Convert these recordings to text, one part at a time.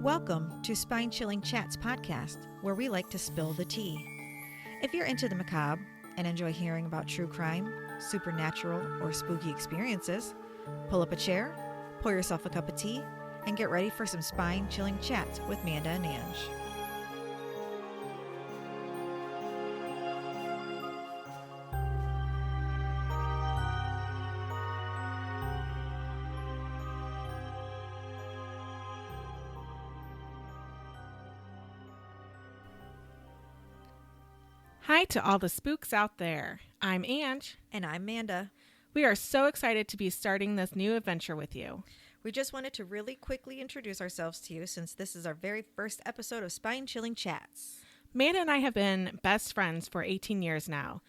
Welcome to Spine Chilling Chats podcast, where we like to spill the tea. If you're into the macabre and enjoy hearing about true crime, supernatural, or spooky experiences, pull up a chair, pour yourself a cup of tea, and get ready for some spine chilling chats with Manda and Ange. Hi to all the spooks out there. I'm Ange. And I'm Manda. We are so excited to be starting this new adventure with you. We just wanted to really quickly introduce ourselves to you since this is our very first episode of Spine Chilling Chats. Manda and I have been best friends for 18 years now,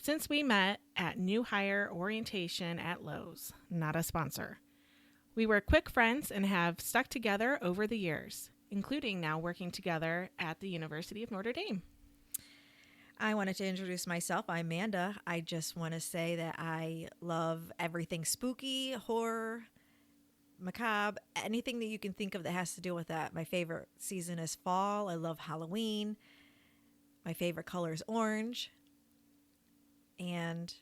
since we met at New Hire Orientation at Lowe's, not a sponsor. We were quick friends and have stuck together over the years, including now working together at the University of Notre Dame. I wanted to introduce myself. I'm Manda. I just want to say that I love everything spooky, horror, macabre, anything that you can think of that has to do with that. My favorite season is fall. I love Halloween. My favorite color is orange. And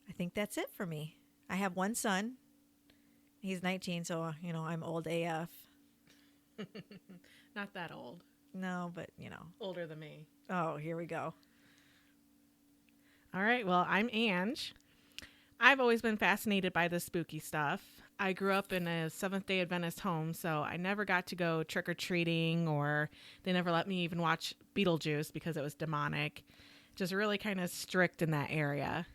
I think that's it for me. I have one son. He's 19, so, I'm old AF. Not that old. No, but, Older than me. Oh, here we go. All right, well, I'm Ange. I've always been fascinated by the spooky stuff. I grew up in a Seventh-day Adventist home, so I never got to go trick-or-treating, or they never let me even watch Beetlejuice because it was demonic. Just really kind of strict in that area.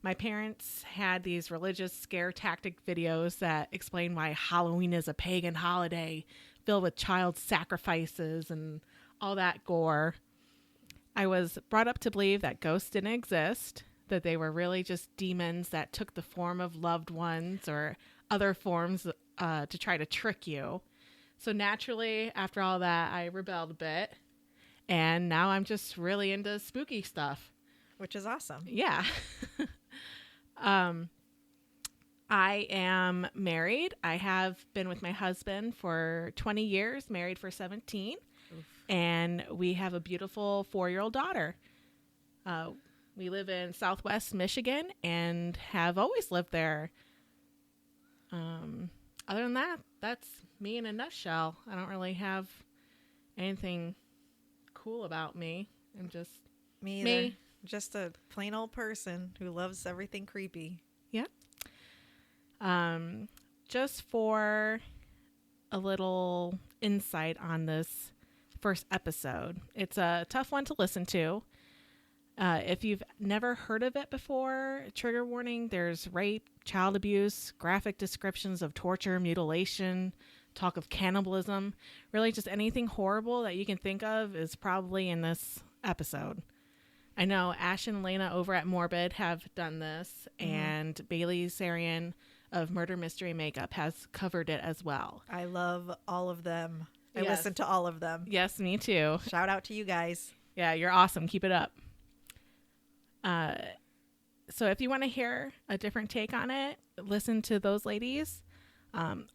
My parents had these religious scare tactic videos that explain why Halloween is a pagan holiday filled with child sacrifices and all that gore. I was brought up to believe that ghosts didn't exist, that they were really just demons that took the form of loved ones or other forms to try to trick you. So naturally, after all that, I rebelled a bit. And now I'm just really into spooky stuff. Which is awesome. Yeah. I am married. I have been with my husband for 20 years, married for 17. Oof. And we have a beautiful 4-year-old daughter. We live in Southwest Michigan and have always lived there. Other than that, that's me in a nutshell. I don't really have anything cool about me. I'm just me. Either. Me. Just a plain old person who loves everything creepy. Yeah. Just for a little insight on this first episode. It's a tough one to listen to. If you've never heard of it before, trigger warning, there's rape, child abuse, graphic descriptions of torture, mutilation, talk of cannibalism. Really just anything horrible that you can think of is probably in this episode. I know Ash and Elena over at Morbid have done this, and Bailey Sarian of Murder Mystery Makeup has covered it as well. I love all of them. I listen to all of them. Yes, me too. Shout out to you guys. Yeah, you're awesome. Keep it up. So if you want to hear a different take on it, listen to those ladies.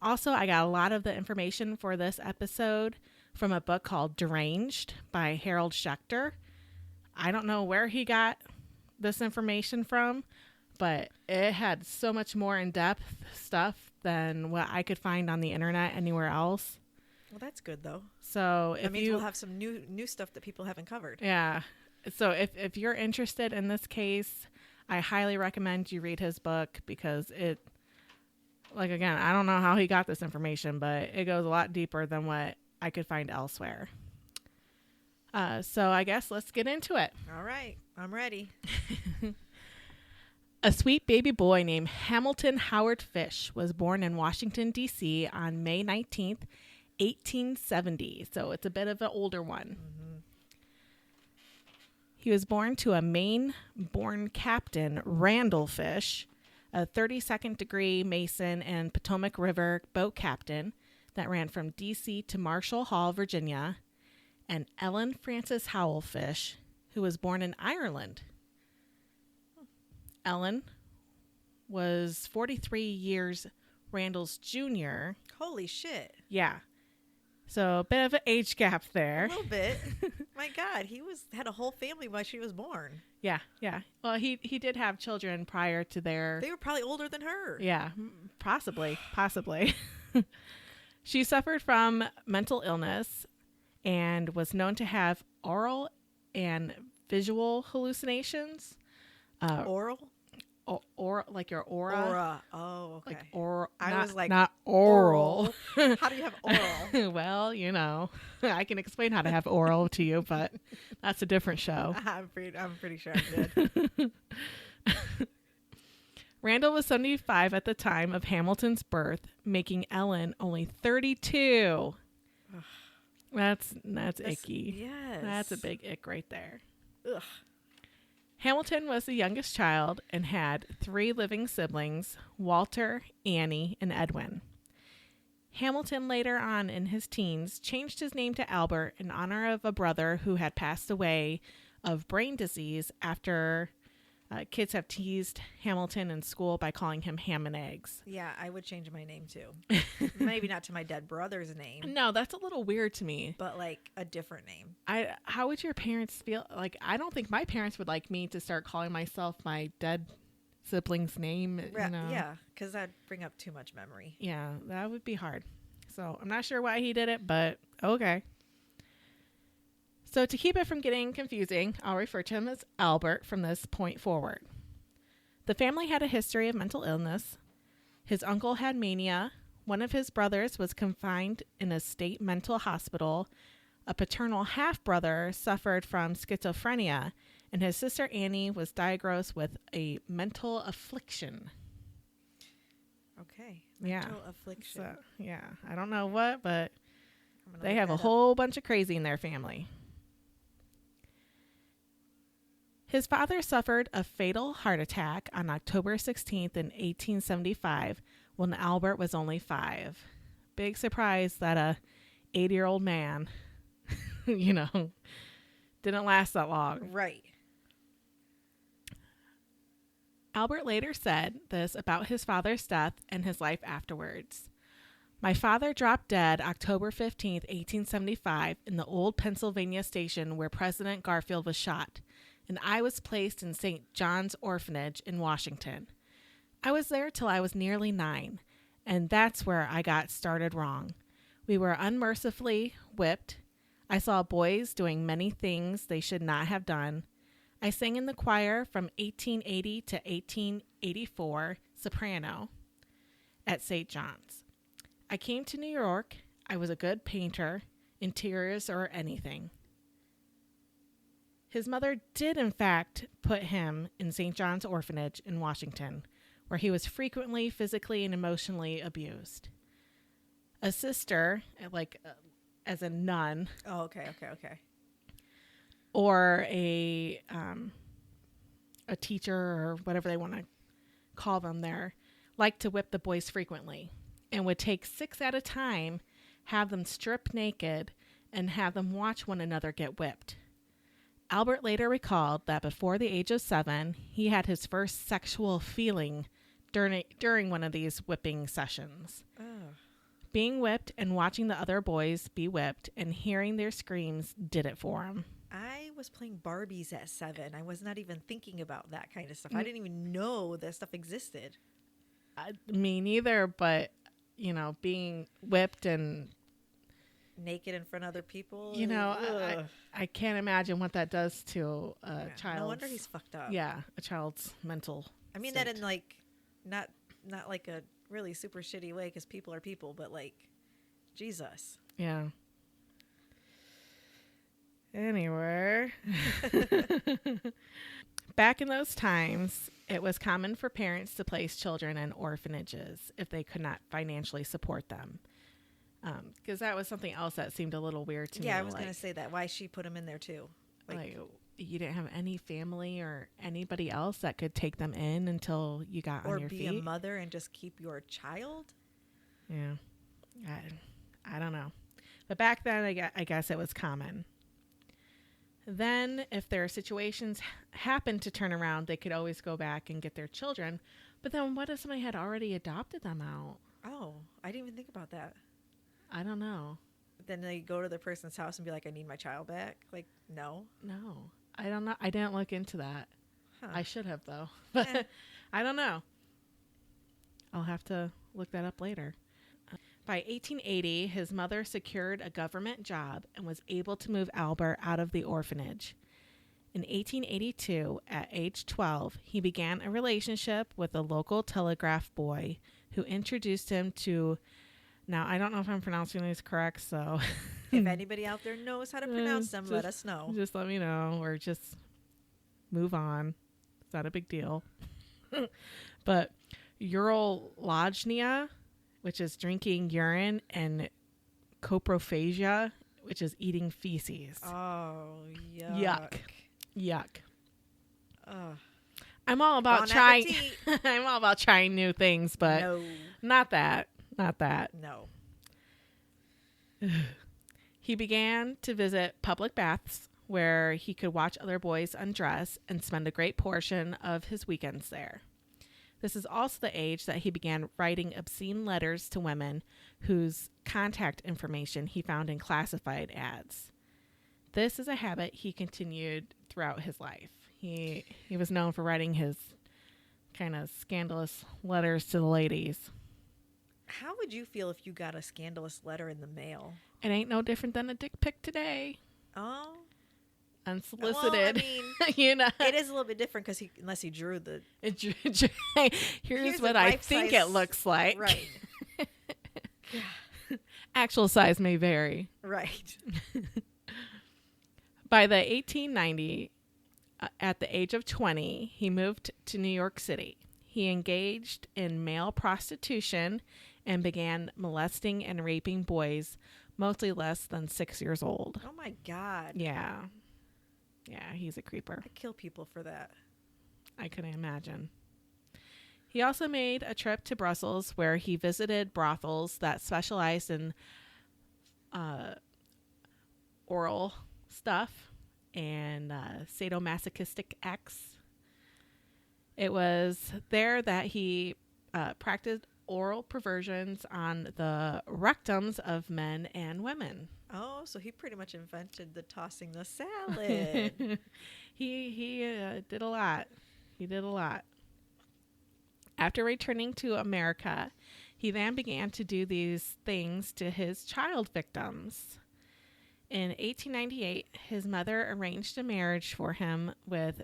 Also, I got a lot of the information for this episode from a book called Deranged by Harold Schechter. I don't know where he got this information from, but it had so much more in-depth stuff than what I could find on the internet anywhere else. Well, that's good, though. So that means we'll have some new stuff that people haven't covered. Yeah. So if you're interested in this case, I highly recommend you read his book because it, again, I don't know how he got this information, but it goes a lot deeper than what I could find elsewhere. So I guess let's get into it. All right. I'm ready. A sweet baby boy named Hamilton Howard Fish was born in Washington, D.C. on May 19th, 1870. So it's a bit of an older one. Mm-hmm. He was born to a Maine-born captain, Randall Fish, a 32nd degree Mason and Potomac River boat captain that ran from D.C. to Marshall Hall, Virginia, and Ellen Frances Howell Fish, who was born in Ireland. Ellen was 43 years Randall's junior. Holy shit. Yeah. So a bit of an age gap A there. little bit. My God, he had a whole family while she was born. Yeah, yeah. Well, he did have children prior to their... They were probably older than her. Yeah, possibly. She suffered from mental illness and was known to have oral and visual hallucinations. Oral? Or like your aura. Aura. Oh, okay. Like oral. I was like, not oral. How do you have oral? Well, I can explain how to have oral to you, but that's a different show. I'm pretty sure I did. Randall was 75 at the time of Hamilton's birth, making Ellen only 32. That's icky. Yes. That's a big ick right there. Ugh. Hamilton was the youngest child and had 3 living siblings, Walter, Annie, and Edwin. Hamilton later on in his teens changed his name to Albert in honor of a brother who had passed away of brain disease after kids have teased Hamilton in school by calling him Ham and Eggs. Yeah, I would change my name too. Maybe not to my dead brother's name. No, that's a little weird to me. But like a different name. How would your parents feel? Like, I don't think my parents would like me to start calling myself my dead sibling's name. Yeah, because that'd bring up too much memory. Yeah, that would be hard. So I'm not sure why he did it, but okay. So to keep it from getting confusing, I'll refer to him as Albert from this point forward. The family had a history of mental illness. His uncle had mania. One of his brothers was confined in a state mental hospital. A paternal half-brother suffered from schizophrenia, and his sister Annie was diagnosed with a mental affliction. Okay. Mental affliction. So, yeah. I don't know what, but they have a whole bunch of crazy in their family. His father suffered a fatal heart attack on October 16th in 1875 when Albert was only 5. Big surprise that a 80-year-old man, didn't last that long. Right. Albert later said this about his father's death and his life afterwards. My father dropped dead October 15th, 1875 in the old Pennsylvania station where President Garfield was shot, and I was placed in St. John's Orphanage in Washington. I was there till I was nearly 9, and that's where I got started wrong. We were unmercifully whipped. I saw boys doing many things they should not have done. I sang in the choir from 1880 to 1884, soprano, at St. John's. I came to New York. I was a good painter, interiors or anything. His mother did, in fact, put him in St. John's Orphanage in Washington, where he was frequently physically and emotionally abused. A sister, as a nun. Oh, okay. Or a teacher or whatever they want to call them there, liked to whip the boys frequently and would take 6 at a time, have them strip naked, and have them watch one another get whipped. Albert later recalled that before the age of 7, he had his first sexual feeling during one of these whipping sessions. Oh. Being whipped and watching the other boys be whipped and hearing their screams did it for him. I was playing Barbies at 7. I was not even thinking about that kind of stuff. I didn't even know that stuff existed. Me neither, but, being whipped and naked in front of other people. I can't imagine what that does to a child. No wonder he's fucked up. Yeah, a child's mental I mean state. that in not like a really super shitty way because people are people, but like, Jesus. Yeah. Anyway. Back in those times, it was common for parents to place children in orphanages if they could not financially support them. Because that was something else that seemed a little weird to me. Yeah, I was going to say that. Why she put him in there too? Like, you didn't have any family or anybody else that could take them in until you got on your feet? Or be a mother and just keep your child? Yeah. I don't know. But back then, I guess it was common. Then, if their situations happened to turn around, they could always go back and get their children. But then what if somebody had already adopted them out? Oh, I didn't even think about that. I don't know. Then they go to the person's house and be like, I need my child back. Like, no. No, I don't know. I didn't look into that. Huh. I should have, though. But Eh. I don't know. I'll have to look that up later. By 1880, his mother secured a government job and was able to move Albert out of the orphanage. In 1882, at age 12, he began a relationship with a local telegraph boy who introduced him to, now I don't know if I'm pronouncing these correct, so If anybody out there knows how to pronounce them, let us know. just let me know, or just move on. It's not a big deal. But urolognia, which is drinking urine, and coprophagia, which is eating feces. Oh, yuck. Yuck. Ugh. I'm all about Bon trying. appetit. I'm all about trying new things, but No. not that. Not that. No. He began to visit public baths where he could watch other boys undress and spend a great portion of his weekends there. This is also the age that he began writing obscene letters to women whose contact information he found in classified ads. This is a habit he continued throughout his life. He was known for writing his kind of scandalous letters to the ladies. How would you feel if you got a scandalous letter in the mail? It ain't no different than a dick pic today. Oh. Unsolicited. Well, I mean, you know, it is a little bit different because unless he drew the here's the what I life think size- it looks like. right, Actual size may vary. right. By the 1890, at the age of 20, he moved to New York City. He engaged in male prostitution and began molesting and raping boys, mostly less than 6 years old. Oh my God. Yeah. Yeah, he's a creeper. I kill people for that. I couldn't imagine. He also made a trip to Brussels where he visited brothels that specialized in oral stuff and sadomasochistic acts. It was there that he practiced oral perversions on the rectums of men and women. Oh, so he pretty much invented the tossing the salad. He did a lot. He did a lot. After returning to America, he then began to do these things to his child victims. In 1898, his mother arranged a marriage for him with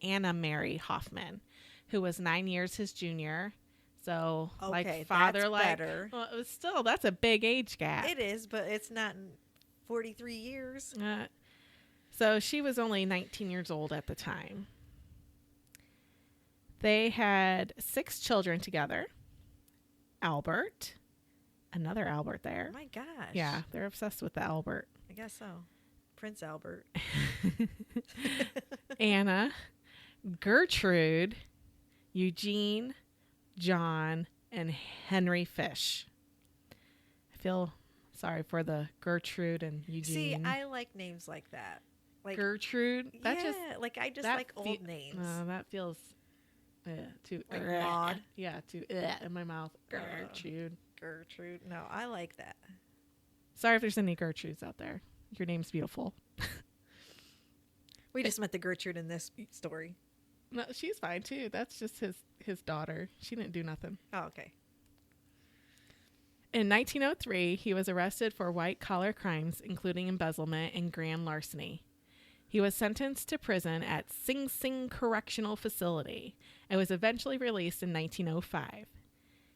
Anna Mary Hoffman, who was 9 years his junior. So, Okay, like father, that's like, better. well, it was still, that's a big age gap. It is, but it's not in 43 years. So she was only 19 years old at the time. They had 6 children together. Albert, another Albert there. Oh my gosh. Yeah, they're obsessed with the Albert. I guess so. Prince Albert. Anna, Gertrude, Eugene, John, and Henry Fish. I feel sorry for the Gertrude and Eugene. See, I like names like that. Like Gertrude. That yeah, just like I just that like old names. that feels too Like odd. Yeah, too in my mouth. Gertrude. Gertrude. No, I like that. Sorry if there's any Gertrudes out there. Your name's beautiful. We just met the Gertrude in this story. No, she's fine too. That's just his daughter. She didn't do nothing. Oh, okay. In 1903, he was arrested for white-collar crimes, including embezzlement and grand larceny. He was sentenced to prison at Sing Sing Correctional Facility and was eventually released in 1905.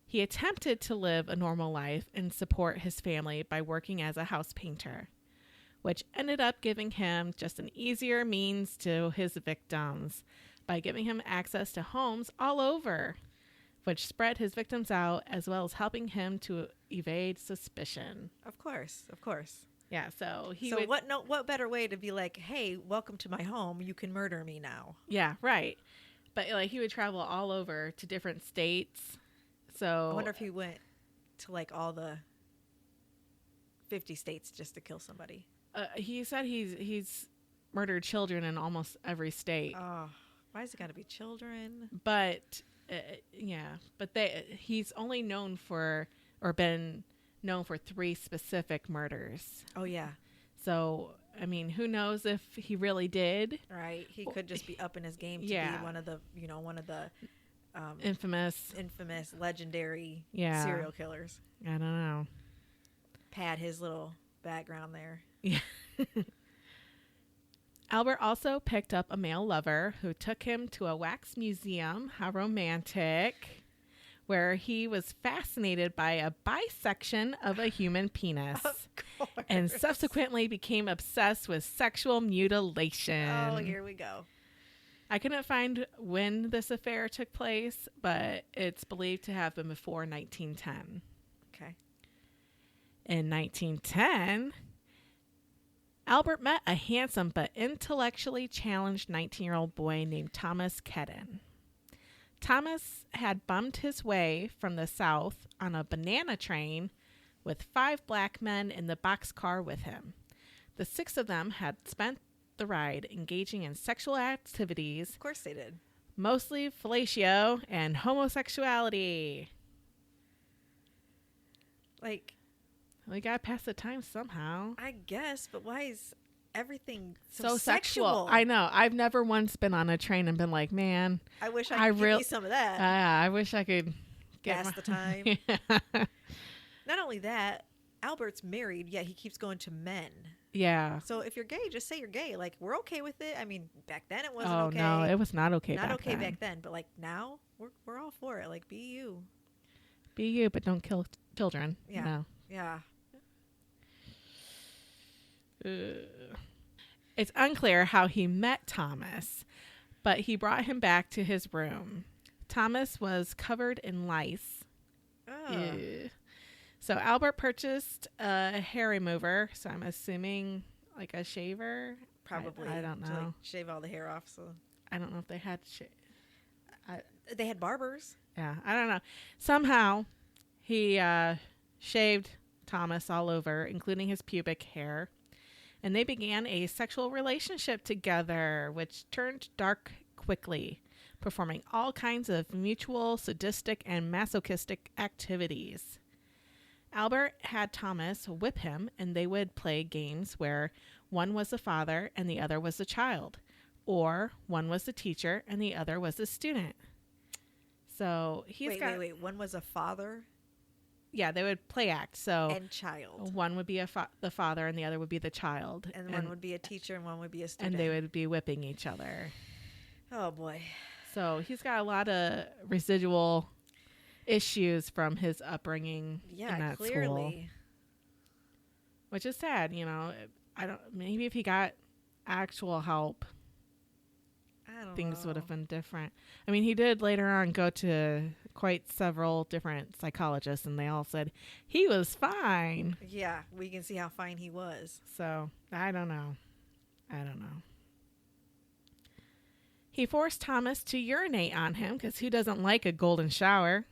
He attempted to live a normal life and support his family by working as a house painter, which ended up giving him just an easier means to his victims by giving him access to homes all over, which spread his victims out as well as helping him to evade suspicion. Of course, of course. Yeah, so what better way to be like, hey, welcome to my home. You can murder me now. Yeah, right. But like he would travel all over to different states. So I wonder if he went to like all the 50 states just to kill somebody. He said he's murdered children in almost every state. Oh, why has it got to be children? But he's only known for or been known for 3 specific murders. Oh, yeah. So, I mean, who knows if he really did? Right. He could just be up in his game to Yeah. be one of the Infamous, legendary Yeah. serial killers. I don't know. Pad his little background there. Yeah. Albert also picked up a male lover who took him to a wax museum, how romantic, where he was fascinated by a bisection of a human penis. Of course. And subsequently became obsessed with sexual mutilation. Oh, here we go. I couldn't find when this affair took place, but it's believed to have been before 1910. Okay. In 1910, Albert met a handsome but intellectually challenged 19-year-old boy named Thomas Kedden. Thomas had bummed his way from the South on a banana train with 5 black men in the boxcar with him. The 6 of them had spent the ride engaging in sexual activities. Of course they did. Mostly fellatio and homosexuality. Like, We gotta pass the time somehow. I guess, but why is everything So sexual? I know. I've never once been on a train and been like, man, I wish I could give me some of that. I wish I could Pass the time. Yeah. Not only that, Albert's married, yet he keeps going to men. Yeah. So if you're gay, just say you're gay. Like, we're okay with it. I mean, back then it wasn't Oh, okay. no, it was not okay Not back okay then. back then, but like now, we're all for it. Like, be you. Be you, but don't kill children. Yeah. No. Yeah. It's unclear how he met Thomas, but he brought him back to his room. Thomas was covered in lice. Oh. Ew. So Albert purchased a hair remover, so I'm assuming like a shaver. Probably. I don't know. To, like, shave all the hair off. So I don't know if they had they had barbers. Yeah, I don't know. Somehow he shaved Thomas all over, including his pubic hair. And they began a sexual relationship together, which turned dark quickly, performing all kinds of mutual, sadistic, and masochistic activities. Albert had Thomas whip him, and they would play games where one was the father and the other was the child, or one was the teacher and the other was the student. So Wait. One was a father Yeah, they would play act. So and child. one would be the father and the other would be the child. And one would be a teacher and one would be a student. And they would be whipping each other. Oh, boy. So he's got a lot of residual issues from his upbringing in that clearly. school. Which is sad, you know. Maybe if he got actual help, things would have been different. I mean, he did later on go to quite several different psychologists, and they all said he was fine. Yeah, we can see how fine he was. So, I don't know. He forced Thomas to urinate on him, because who doesn't like a golden shower?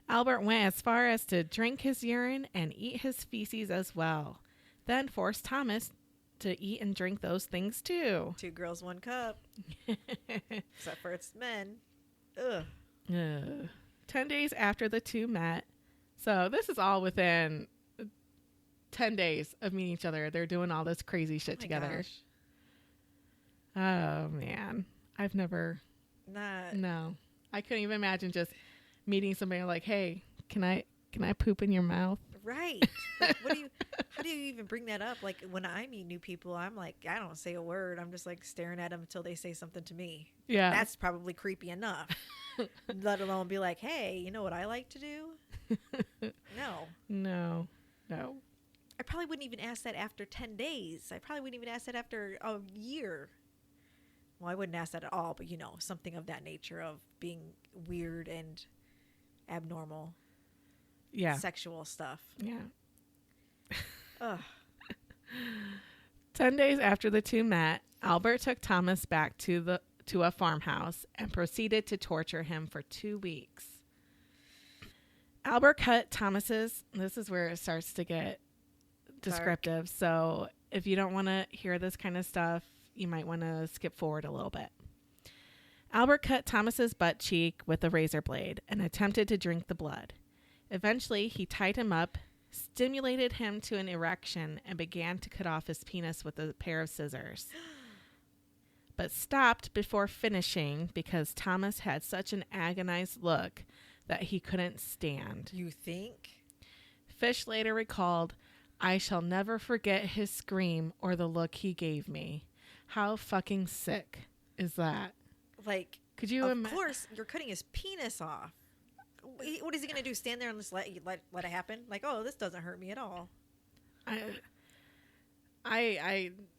Albert went as far as to drink his urine and eat his feces as well, then forced Thomas to eat and drink those things too. 2 girls, 1 cup. Except for it's men. Ugh. 10 days after the two met. So this is all within 10 days of meeting each other. They're doing all this crazy shit together. Gosh. Oh, man. I've never... No. I couldn't even imagine just meeting somebody like, hey, can I poop in your mouth? Right. Like, how do you even bring that up? Like, when I meet new people, I'm like, I don't say a word. I'm just like staring at them until they say something to me. Yeah. That's probably creepy enough. Let alone be like, hey, you know what I like to do? No. I probably wouldn't even ask that after 10 days. I probably wouldn't even ask that after a year. Well, I wouldn't ask that at all, but something of that nature of being weird and abnormal. Yeah. Sexual stuff. Yeah. Ugh. 10 days after the two met, Albert took Thomas back to a farmhouse and proceeded to torture him for 2 weeks. Albert cut Thomas's, this is where it starts to get descriptive. So if you don't want to hear this kind of stuff, you might want to skip forward a little bit. Albert cut Thomas's butt cheek with a razor blade and attempted to drink the blood. Eventually, he tied him up stimulated him to an erection, and began to cut off his penis with a pair of scissors. But stopped before finishing because Thomas had such an agonized look that he couldn't stand. You think? Fish later recalled, "I shall never forget his scream or the look he gave me." How fucking sick is that? Like, could you of course, you're cutting his penis off. What is he going to do? Stand there and just let it happen? Like, oh, this doesn't hurt me at all. I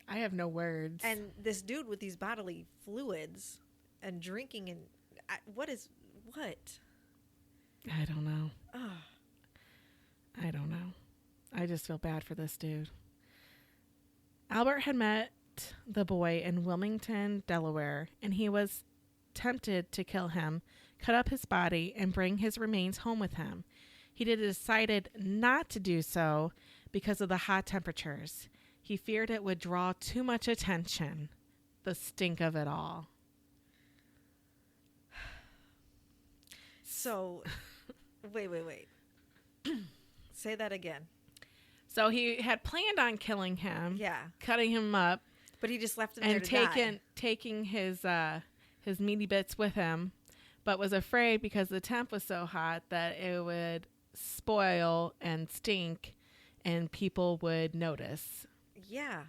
have no words. And this dude with these bodily fluids and drinking and what? I don't know. Oh. I don't know. I just feel bad for this dude. Albert had met the boy in Wilmington, Delaware, and he was tempted to kill him, cut up his body, and bring his remains home with him. He decided not to do so because of the hot temperatures. He feared it would draw too much attention. The stink of it all. So, wait. Say that again. So he had planned on killing him. Yeah. Cutting him up. But he just left him there to die. Taking his meaty bits with him, but was afraid because the temp was so hot that it would spoil and stink and people would notice. Yeah.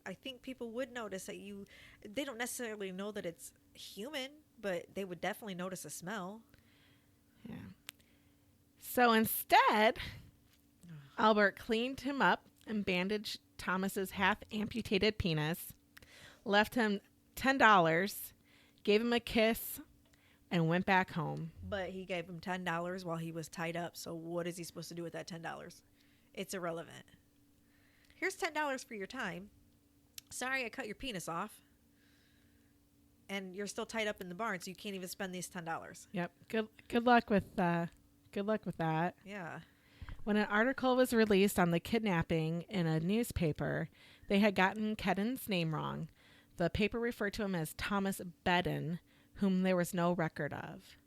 I think people would notice that they don't necessarily know that it's human, but they would definitely notice a smell. Yeah. So instead, Albert cleaned him up and bandaged Thomas's half-amputated penis, left him $10, gave him a kiss, and went back home. But he gave him $10 while he was tied up, so what is he supposed to do with that $10? It's irrelevant. Here's $10 for your time. Sorry I cut your penis off. And you're still tied up in the barn, so you can't even spend these $10. Yep. Good luck with that. Yeah. When an article was released on the kidnapping in a newspaper, they had gotten Kedden's name wrong. The paper referred to him as Thomas Bedden, whom there was no record of.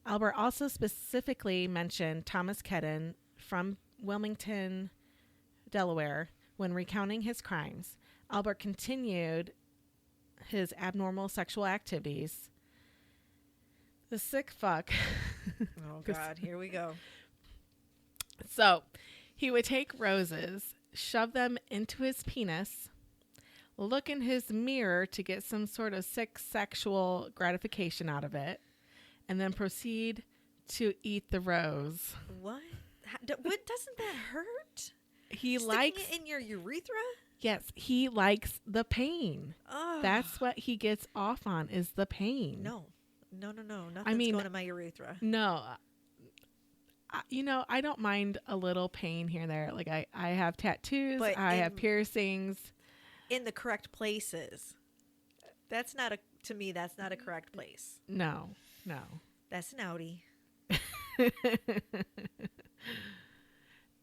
Albert also specifically mentioned Thomas Kedden from Wilmington, Delaware, when recounting his crimes. Albert continued his abnormal sexual activities. The sick fuck. Oh, God. Here we go. So he would take roses, shove them into his penis, look in his mirror to get some sort of sick sexual gratification out of it, and then proceed to eat the rose. What? What doesn't that hurt? He Sticking likes it in your urethra? Yes, he likes the pain. Oh. That's what he gets off on, is the pain. No. Nothing's going to my urethra. No. I don't mind a little pain here and there. Like I have tattoos, but I have piercings. In the correct places. That's not a correct place. No. That's an outie.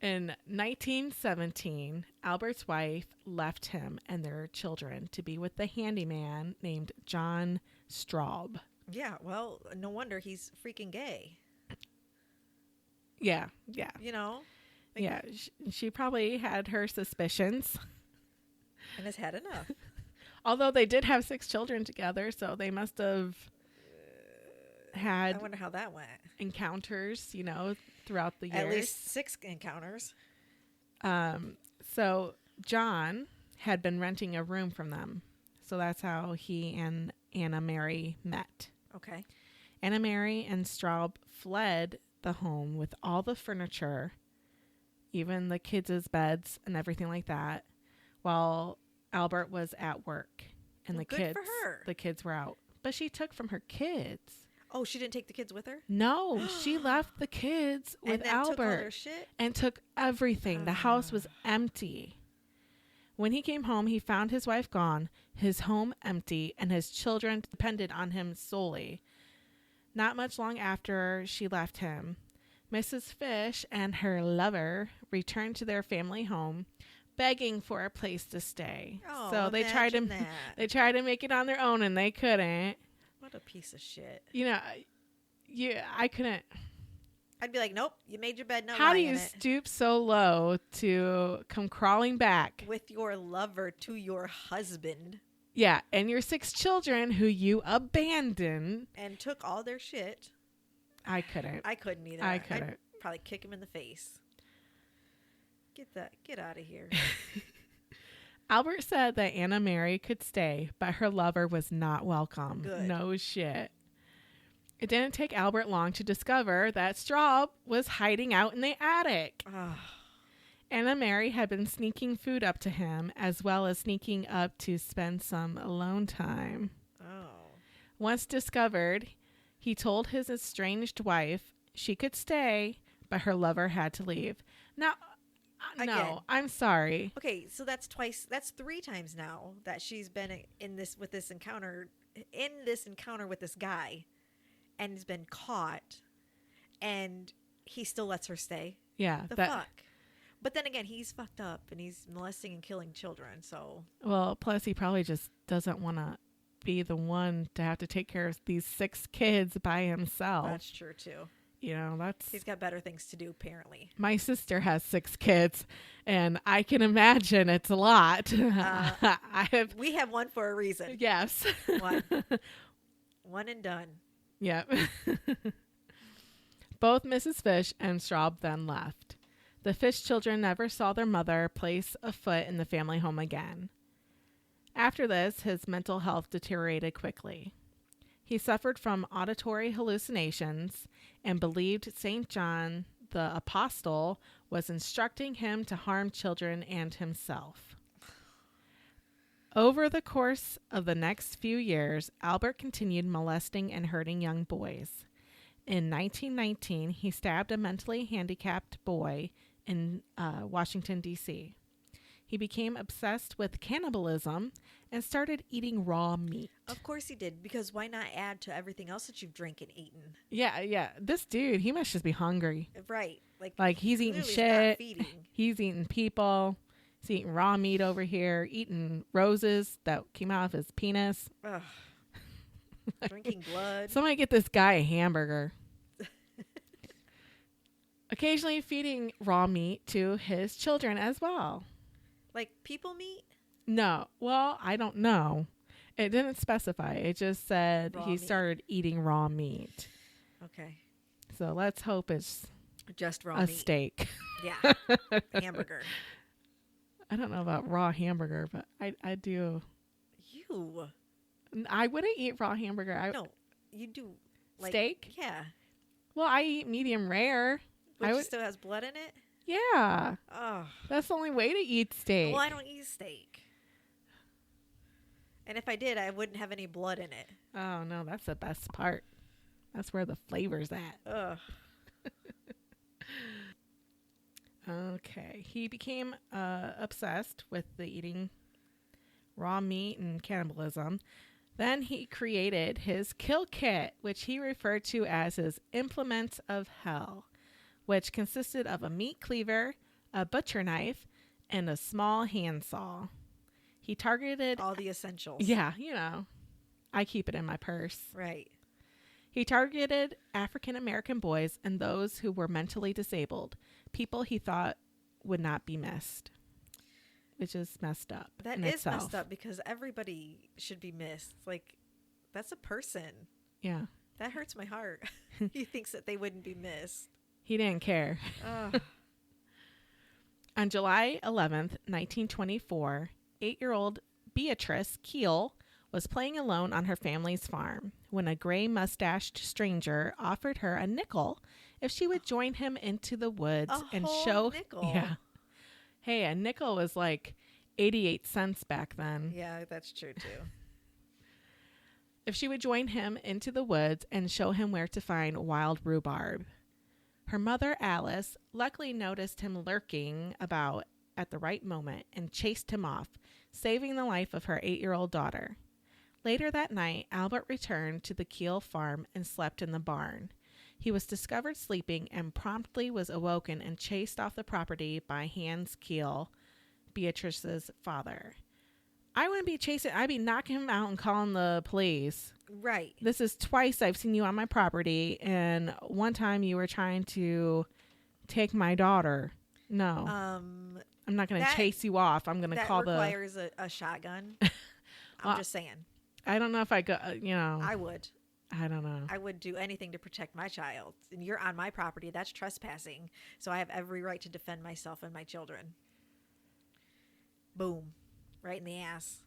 In 1917, Albert's wife left him and their children to be with the handyman named John Straub. Yeah, well, no wonder he's freaking gay. Yeah. You know? Yeah, she probably had her suspicions. And has had enough. Although they did have 6 children together, so they must have had... I wonder how that went. Encounters, throughout the years. At least 6 encounters. So John had been renting a room from them. So that's how he and Anna Mary met. Okay. Anna Mary and Straub fled the home with all the furniture, even the kids' beds and everything like that, while Albert was at work. And good for her. The kids were out. But she took from her kids. Oh, she didn't take the kids with her? No, she left the kids with Albert. Took all their shit? And took everything. The house was empty. When he came home, he found his wife gone, his home empty, and his children depended on him solely. Not much long after she left him, Mrs. Fish and her lover returned to their family home, begging for a place to stay. Oh, so they tried to make it on their own, and they couldn't. What a piece of shit. I couldn't. I'd be like, nope, you made your bed, no How lie do in you it. stoop so low to come crawling back? With your lover to your husband. Yeah, and your 6 children who you abandoned. And took all their shit. I couldn't. I couldn't either. I couldn't. I'd probably kick him in the face. Get out of here. Albert said that Anna Mary could stay, but her lover was not welcome. Good. No shit. It didn't take Albert long to discover that Straub was hiding out in the attic. Oh. Anna Mary had been sneaking food up to him, as well as sneaking up to spend some alone time. Oh. Once discovered, he told his estranged wife she could stay, but her lover had to leave. Now, Again. no, I'm sorry. Okay, so that's 3 times now that she's been in this encounter with this guy, and has been caught, and he still lets her stay. Yeah. Fuck. But then again, he's fucked up and he's molesting and killing children. So Well, plus he probably just doesn't want to be the one to have to take care of these 6 kids by himself. that's true too. You know, He's got better things to do, apparently. my sister has 6 kids, and I can imagine it's a lot. We have one for a reason. Yes. One and done. Yeah. Both Mrs. Fish and Straub then left. The Fish children never saw their mother place a foot in the family home again. After this, his mental health deteriorated quickly. He suffered from auditory hallucinations and believed St. John the Apostle was instructing him to harm children and himself. Over the course of the next few years, Albert continued molesting and hurting young boys. In 1919, he stabbed a mentally handicapped boy in Washington, D.C. He became obsessed with cannibalism and started eating raw meat. Of course he did, because why not add to everything else that you've drank and eaten? Yeah. This dude, he must just be hungry. Right. Like he's eating clearly shit. not feeding. He's eating people. He's eating raw meat over here, eating roses that came out of his penis. Ugh. Drinking blood. Somebody get this guy a hamburger. Occasionally feeding raw meat to his children as well. Like people meat? No. Well, I don't know. It didn't specify. It just said Raw he meat. started eating raw meat. Okay. So let's hope it's Just raw a meat. steak. Yeah. Hamburger. I don't know about raw hamburger, but I do. You. I wouldn't eat raw hamburger. No. You do. Like, Steak? Yeah. Well, I eat medium rare. Which still has blood in it? Yeah. Oh. That's the only way to eat steak. Well, I don't eat steak. And if I did, I wouldn't have any blood in it. Oh, no. That's the best part. That's where the flavor's at. Ugh. Okay. He became obsessed with the eating raw meat and cannibalism. Then he created his kill kit, which he referred to as his implements of hell, which consisted of a meat cleaver, a butcher knife, and a small handsaw. He targeted All the essentials. Yeah, I keep it in my purse. Right. He targeted African American boys and those who were mentally disabled, people he thought would not be missed, which is messed up. That in is itself. messed up, because everybody should be missed. Like, that's a person. Yeah. That hurts my heart. He thinks that they wouldn't be missed. He didn't care. Ugh. On July 11th, 1924, 8-year-old Beatrice Keel was playing alone on her family's farm when a gray mustached stranger offered her a nickel if she would join him into the woods and whole show nickel. Yeah. Hey, a nickel was like 88 cents back then. Yeah, that's true too. If she would join him into the woods and show him where to find wild rhubarb. Her mother, Alice, luckily noticed him lurking about at the right moment and chased him off, saving the life of her 8-year-old daughter. Later that night, Albert returned to the Keel farm and slept in the barn. He was discovered sleeping and promptly was awoken and chased off the property by Hans Keel, Beatrice's father. I wouldn't be chasing. I'd be knocking him out and calling the police. Right. This is twice I've seen you on my property, and one time you were trying to take my daughter. No. I'm not going to chase you off. I'm going to call That requires a shotgun. I'm just saying. I don't know if I go, I would. I don't know. I would do anything to protect my child. And you're on my property. That's trespassing. So I have every right to defend myself and my children. Boom. Right in the ass.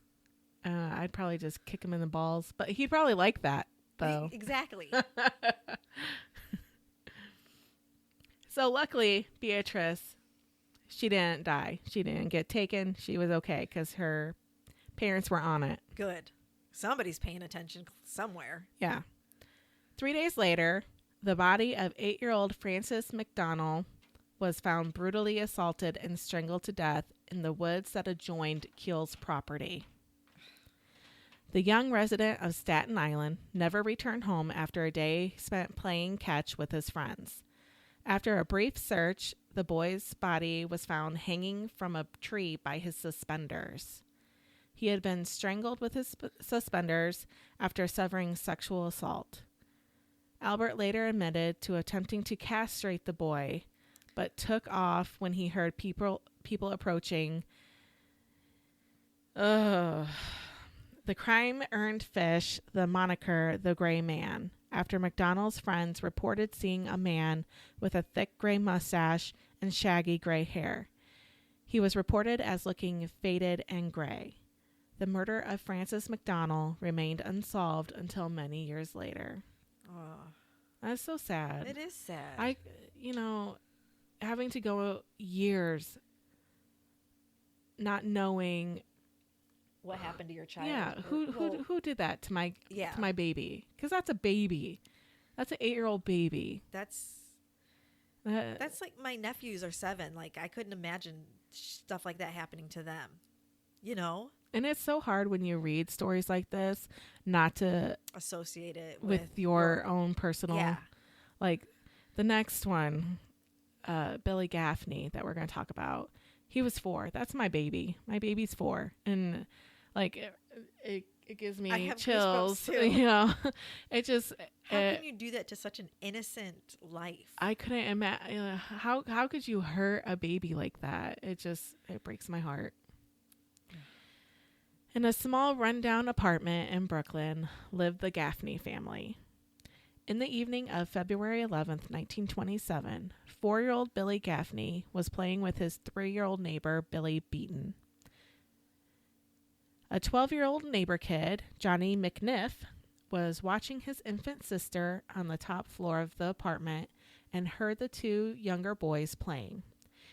I'd probably just kick him in the balls. But he'd probably like that, though. Exactly. So luckily, Beatrice, she didn't die. She didn't get taken. She was okay because her parents were on it. Good. Somebody's paying attention somewhere. Yeah. 3 days later, the body of 8-year-old Frances McDonald was found brutally assaulted and strangled to death in the woods that adjoined Keel's property. The young resident of Staten Island never returned home after a day spent playing catch with his friends. After a brief search, the boy's body was found hanging from a tree by his suspenders. He had been strangled with his suspenders after suffering sexual assault. Albert later admitted to attempting to castrate the boy, but took off when he heard people approaching. The crime earned Fish the moniker the Gray Man, after McDonald's friends reported seeing a man with a thick gray mustache and shaggy gray hair. He was reported as looking faded and gray. The murder of Frances McDonald remained unsolved until many years later. Oh, that's so sad. It is sad. Having to go years not knowing what happened to your child. Yeah, who did that to my baby? Because that's a baby. That's an 8-year-old baby. That's like my nephews are 7. Like I couldn't imagine stuff like that happening to them. And it's so hard when you read stories like this not to associate it with your own personal. Yeah. Like the next one, Billy Gaffney that we're going to talk about. He was 4. That's my baby. My baby's 4, and like it gives me chills. It just. How can you do that to such an innocent life? I couldn't imagine. How could you hurt a baby like that? It breaks my heart. In a small rundown apartment in Brooklyn lived the Gaffney family. In the evening of February 11th, 1927, 4-year-old Billy Gaffney was playing with his 3-year-old neighbor, Billy Beaton. A 12-year-old neighbor kid, Johnny McNiff, was watching his infant sister on the top floor of the apartment and heard the 2 younger boys playing.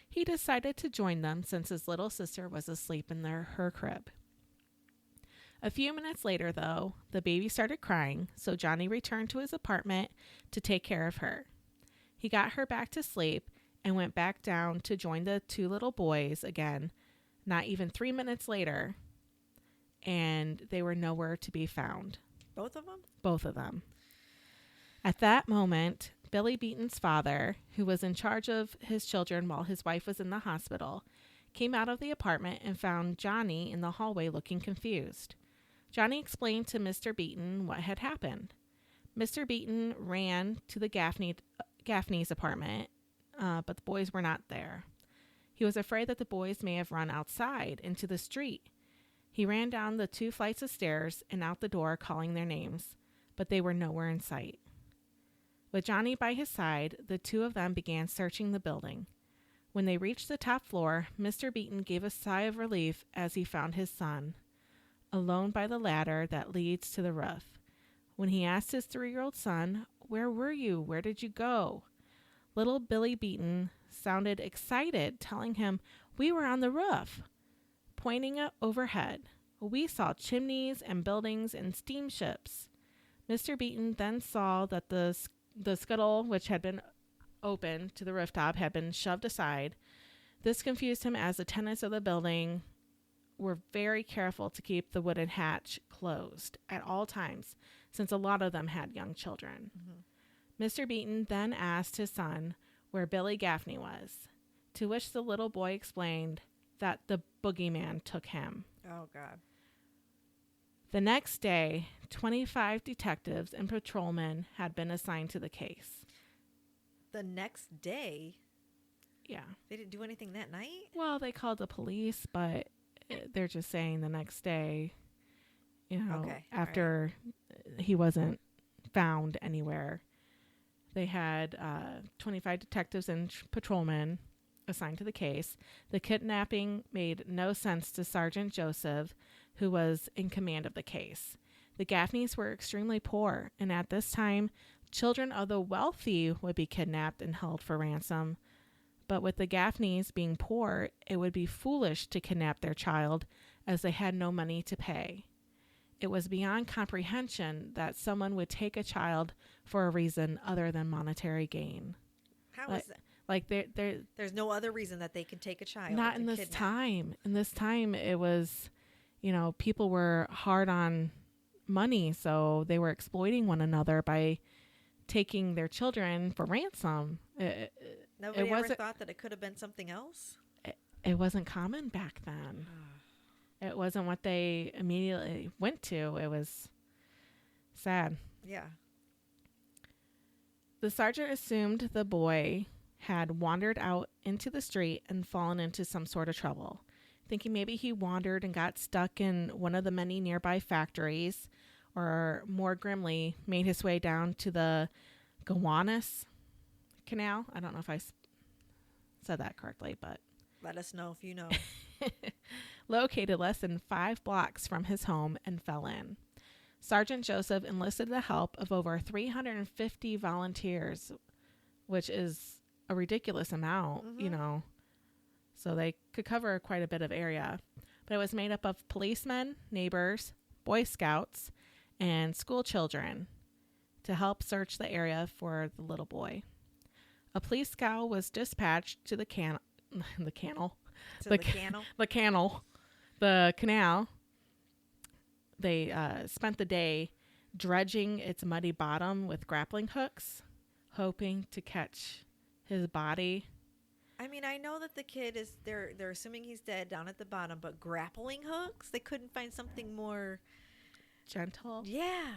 He decided to join them since his little sister was asleep in her crib. A few minutes later, though, the baby started crying, so Johnny returned to his apartment to take care of her. He got her back to sleep and went back down to join the 2 little boys again, not even 3 minutes later, and they were nowhere to be found. Both of them? Both of them. At that moment, Billy Beaton's father, who was in charge of his children while his wife was in the hospital, came out of the apartment and found Johnny in the hallway looking confused. Johnny explained to Mr. Beaton what had happened. Mr. Beaton ran to the Gaffney's apartment, but the boys were not there. He was afraid that the boys may have run outside into the street. He ran down the 2 flights of stairs and out the door calling their names, but they were nowhere in sight. With Johnny by his side, the 2 of them began searching the building. When they reached the top floor, Mr. Beaton gave a sigh of relief as he found his son, alone by the ladder that leads to the roof. When he asked his 3-year-old son, "Where were you? Where did you go?" Little Billy Beaton sounded excited, telling him, "We were on the roof." Pointing up overhead, "We saw chimneys and buildings and steamships." Mr. Beaton then saw that the scuttle, which had been open to the rooftop, had been shoved aside. This confused him as the tenants of the building were very careful to keep the wooden hatch closed at all times, since a lot of them had young children. Mm-hmm. Mr. Beaton then asked his son where Billy Gaffney was, to which the little boy explained that the Boogyman took him. Oh, God. The next day, 25 detectives and patrolmen had been assigned to the case. The next day? Yeah. They didn't do anything that night? Well, they called the police, but they're just saying the next day, Okay, after he wasn't found anywhere. They had 25 detectives and patrolmen assigned to the case. The kidnapping made no sense to Sergeant Joseph, who was in command of the case. The Gaffneys were extremely poor, and at this time, children of the wealthy would be kidnapped and held for ransom. But with the Gaffneys being poor, it would be foolish to kidnap their child, as they had no money to pay. It was beyond comprehension that someone would take a child for a reason other than monetary gain. How is that? Like There's no other reason that they can take a child. Not in this kidnap. time. In this time, it was, people were hard on money, so they were exploiting one another by taking their children for ransom. Nobody ever thought that it could have been something else? It wasn't common back then. It wasn't what they immediately went to. It was sad. Yeah. The sergeant assumed the boy had wandered out into the street and fallen into some sort of trouble, thinking maybe he wandered and got stuck in one of the many nearby factories, or more grimly, made his way down to the Gowanus Canal. I don't know if I said that correctly, but let us know if you know. Located less than 5 blocks from his home and fell in. Sergeant Joseph enlisted the help of over 350 volunteers, which is a ridiculous amount, so they could cover quite a bit of area. But it was made up of policemen, neighbors, Boy Scouts, and school children to help search the area for the little boy. A police scout was dispatched to the canal. They spent the day dredging its muddy bottom with grappling hooks, hoping to catch his body. I mean, I know that the kid is, they're assuming he's dead down at the bottom, but grappling hooks? They couldn't find something more gentle? Yeah.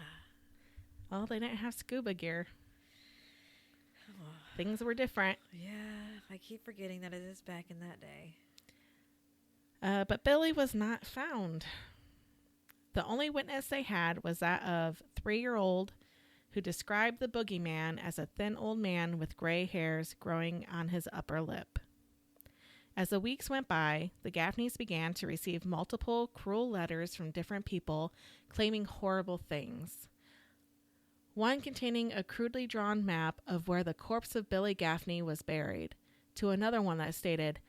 Well, they didn't have scuba gear. Things were different. Yeah, I keep forgetting that it is back in that day. But Billy was not found. The only witness they had was that of 3-year-old who described the boogeyman as a thin old man with gray hairs growing on his upper lip. As the weeks went by, the Gaffneys began to receive multiple cruel letters from different people claiming horrible things. One containing a crudely drawn map of where the corpse of Billy Gaffney was buried, to another one that stated,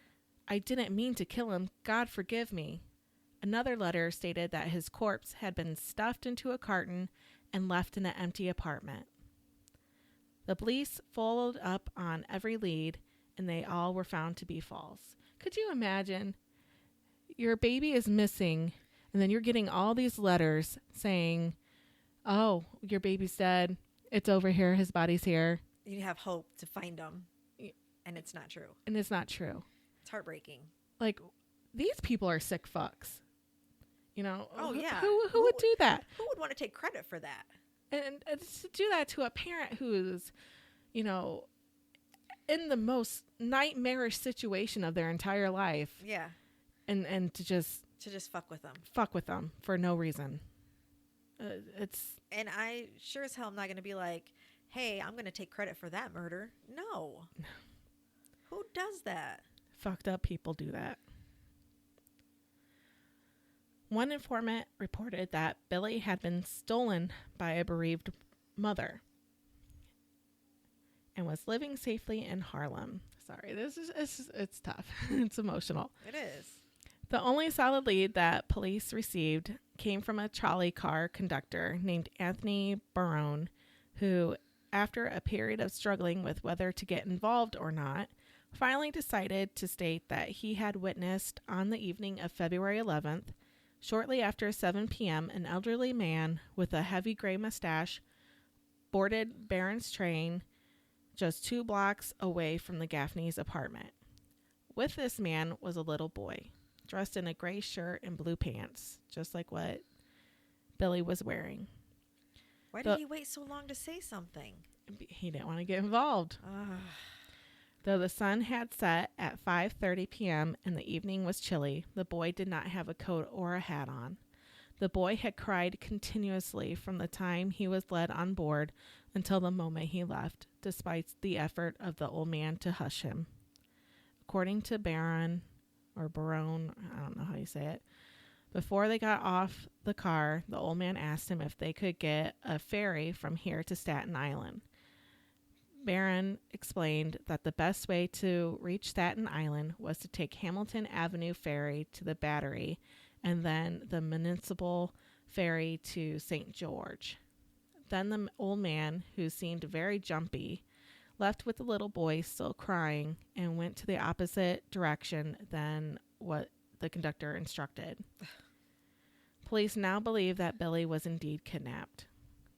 "I didn't mean to kill him, God forgive me." Another letter stated that his corpse had been stuffed into a carton and left in an empty apartment. The police followed up on every lead, and they all were found to be false. Could you imagine? Your baby is missing, and then you're getting all these letters saying, oh, your baby's dead. It's over here. His body's here. You have hope to find him, and it's not true. And it's not true. It's heartbreaking. Like, these people are sick fucks. Oh, yeah. Who would do that? Who would want to take credit for that? And to do that to a parent who's, in the most nightmarish situation of their entire life. Yeah. And to just fuck with them. Fuck with them for no reason. And I sure as hell am not going to be like, hey, I'm going to take credit for that murder. No. Who does that? Fucked up people do that. One informant reported that Billy had been stolen by a bereaved mother and was living safely in Harlem. Sorry, it's tough. It's emotional. It is. The only solid lead that police received came from a trolley car conductor named Anthony Barone, who, after a period of struggling with whether to get involved or not, finally decided to state that he had witnessed on the evening of February 11th, shortly after 7 p.m., an elderly man with a heavy gray mustache boarded Barron's train just 2 blocks away from the Gaffney's apartment. With this man was a little boy, dressed in a gray shirt and blue pants, just like what Billy was wearing. Why did he wait so long to say something? He didn't want to get involved. Though the sun had set at 5:30 p.m. and the evening was chilly, the boy did not have a coat or a hat on. The boy had cried continuously from the time he was led on board until the moment he left, despite the effort of the old man to hush him. According to Barone, I don't know how you say it, before they got off the car, the old man asked him if they could get a ferry from here to Staten Island. Barron explained that the best way to reach Staten Island was to take Hamilton Avenue Ferry to the Battery and then the Municipal Ferry to St. George. Then the old man, who seemed very jumpy, left with the little boy still crying and went to the opposite direction than what the conductor instructed. Police now believe that Billy was indeed kidnapped.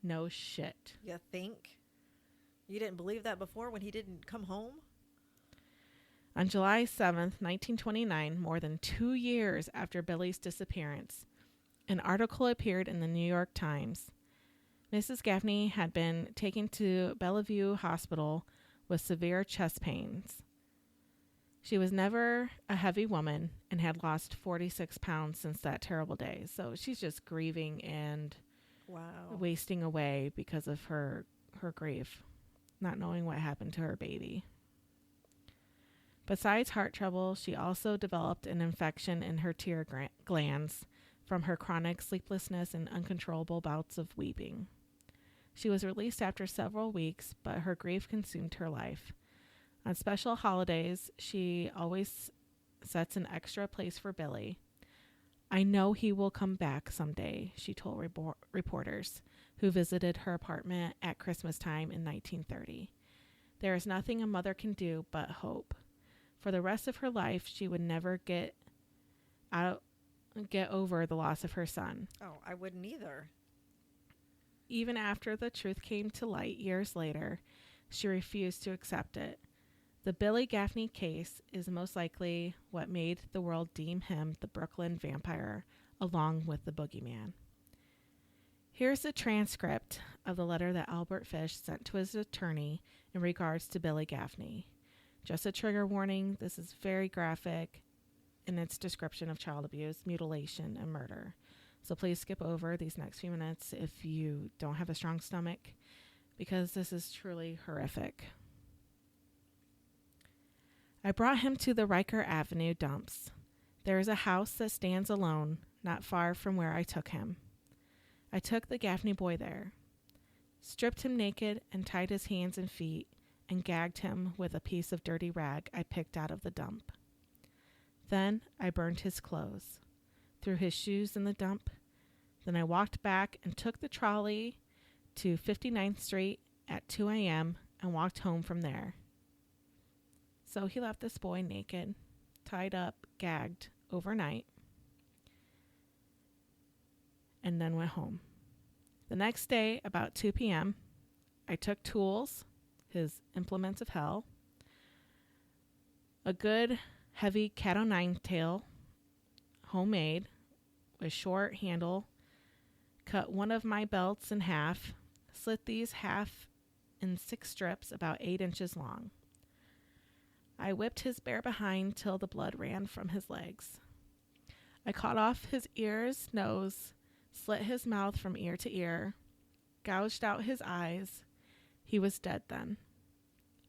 No shit. You think? You didn't believe that before when he didn't come home? On July 7th, 1929, more than 2 years after Billy's disappearance, an article appeared in the New York Times. Mrs. Gaffney had been taken to Bellevue Hospital with severe chest pains. She was never a heavy woman and had lost 46 pounds since that terrible day. So she's just grieving and wasting away because of her grief, not knowing what happened to her baby. Besides heart trouble, she also developed an infection in her tear glands from her chronic sleeplessness and uncontrollable bouts of weeping. She was released after several weeks, but her grief consumed her life. On special holidays, she always sets an extra place for Billy. I know he will come back someday, she told reporters who visited her apartment at Christmas time in 1930. There is nothing a mother can do but hope. For the rest of her life, she would never get over the loss of her son. Oh, I wouldn't either. Even after the truth came to light years later, she refused to accept it. The Billy Gaffney case is most likely what made the world deem him the Brooklyn vampire, along with the Boogyman. Here's the transcript of the letter that Albert Fish sent to his attorney in regards to Billy Gaffney. Just a trigger warning, this is very graphic in its description of child abuse, mutilation, and murder. So please skip over these next few minutes if you don't have a strong stomach, because this is truly horrific. I brought him to the Riker Avenue dumps. There is a house that stands alone, not far from where I took him. I took the Gaffney boy there, stripped him naked and tied his hands and feet, and gagged him with a piece of dirty rag I picked out of the dump. Then I burned his clothes, threw his shoes in the dump. Then I walked back and took the trolley to 59th Street at 2 a.m. and walked home from there. So he left this boy naked, tied up, gagged overnight, and then went home. The next day, about 2 p.m., I took tools, his implements of hell, a good heavy cat-o'-nine tail, homemade, with short handle, cut one of my belts in half, slit these half in 6 strips about 8 inches long. I whipped his bare behind till the blood ran from his legs. I cut off his ears, nose, slit his mouth from ear to ear, gouged out his eyes. He was dead then.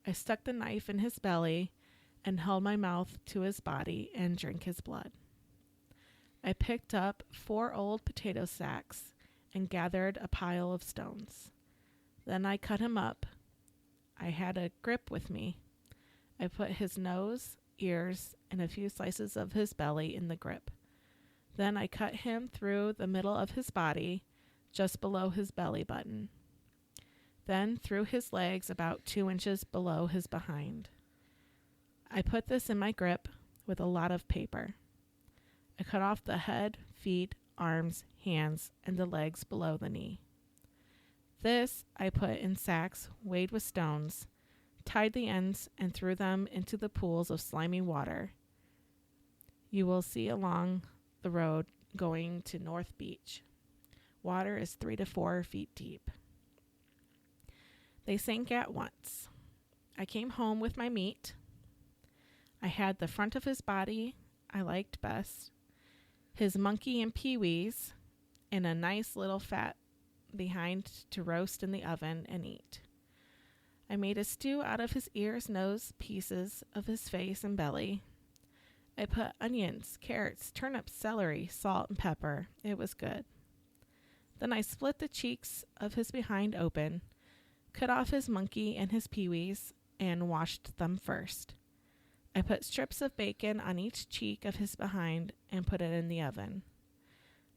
I stuck the knife in his belly and held my mouth to his body and drank his blood. I picked up 4 old potato sacks and gathered a pile of stones. Then I cut him up. I had a grip with me. I put his nose, ears, and a few slices of his belly in the grip. Then I cut him through the middle of his body, just below his belly button. Then through his legs about 2 inches below his behind. I put this in my grip with a lot of paper. I cut off the head, feet, arms, hands, and the legs below the knee. This I put in sacks weighed with stones, tied the ends, and threw them into the pools of slimy water you will see along the road going to North Beach, Water is 3 to 4 feet deep. They sank at once. I came home with my meat. I had the front of his body I liked best, his monkey and peewees, and a nice little fat behind to roast in the oven and eat. I made a stew out of his ears, nose, pieces of his face and belly. I put onions, carrots, turnips, celery, salt, and pepper. It was good. Then I split the cheeks of his behind open, cut off his monkey and his peewees, and washed them first. I put strips of bacon on each cheek of his behind and put it in the oven.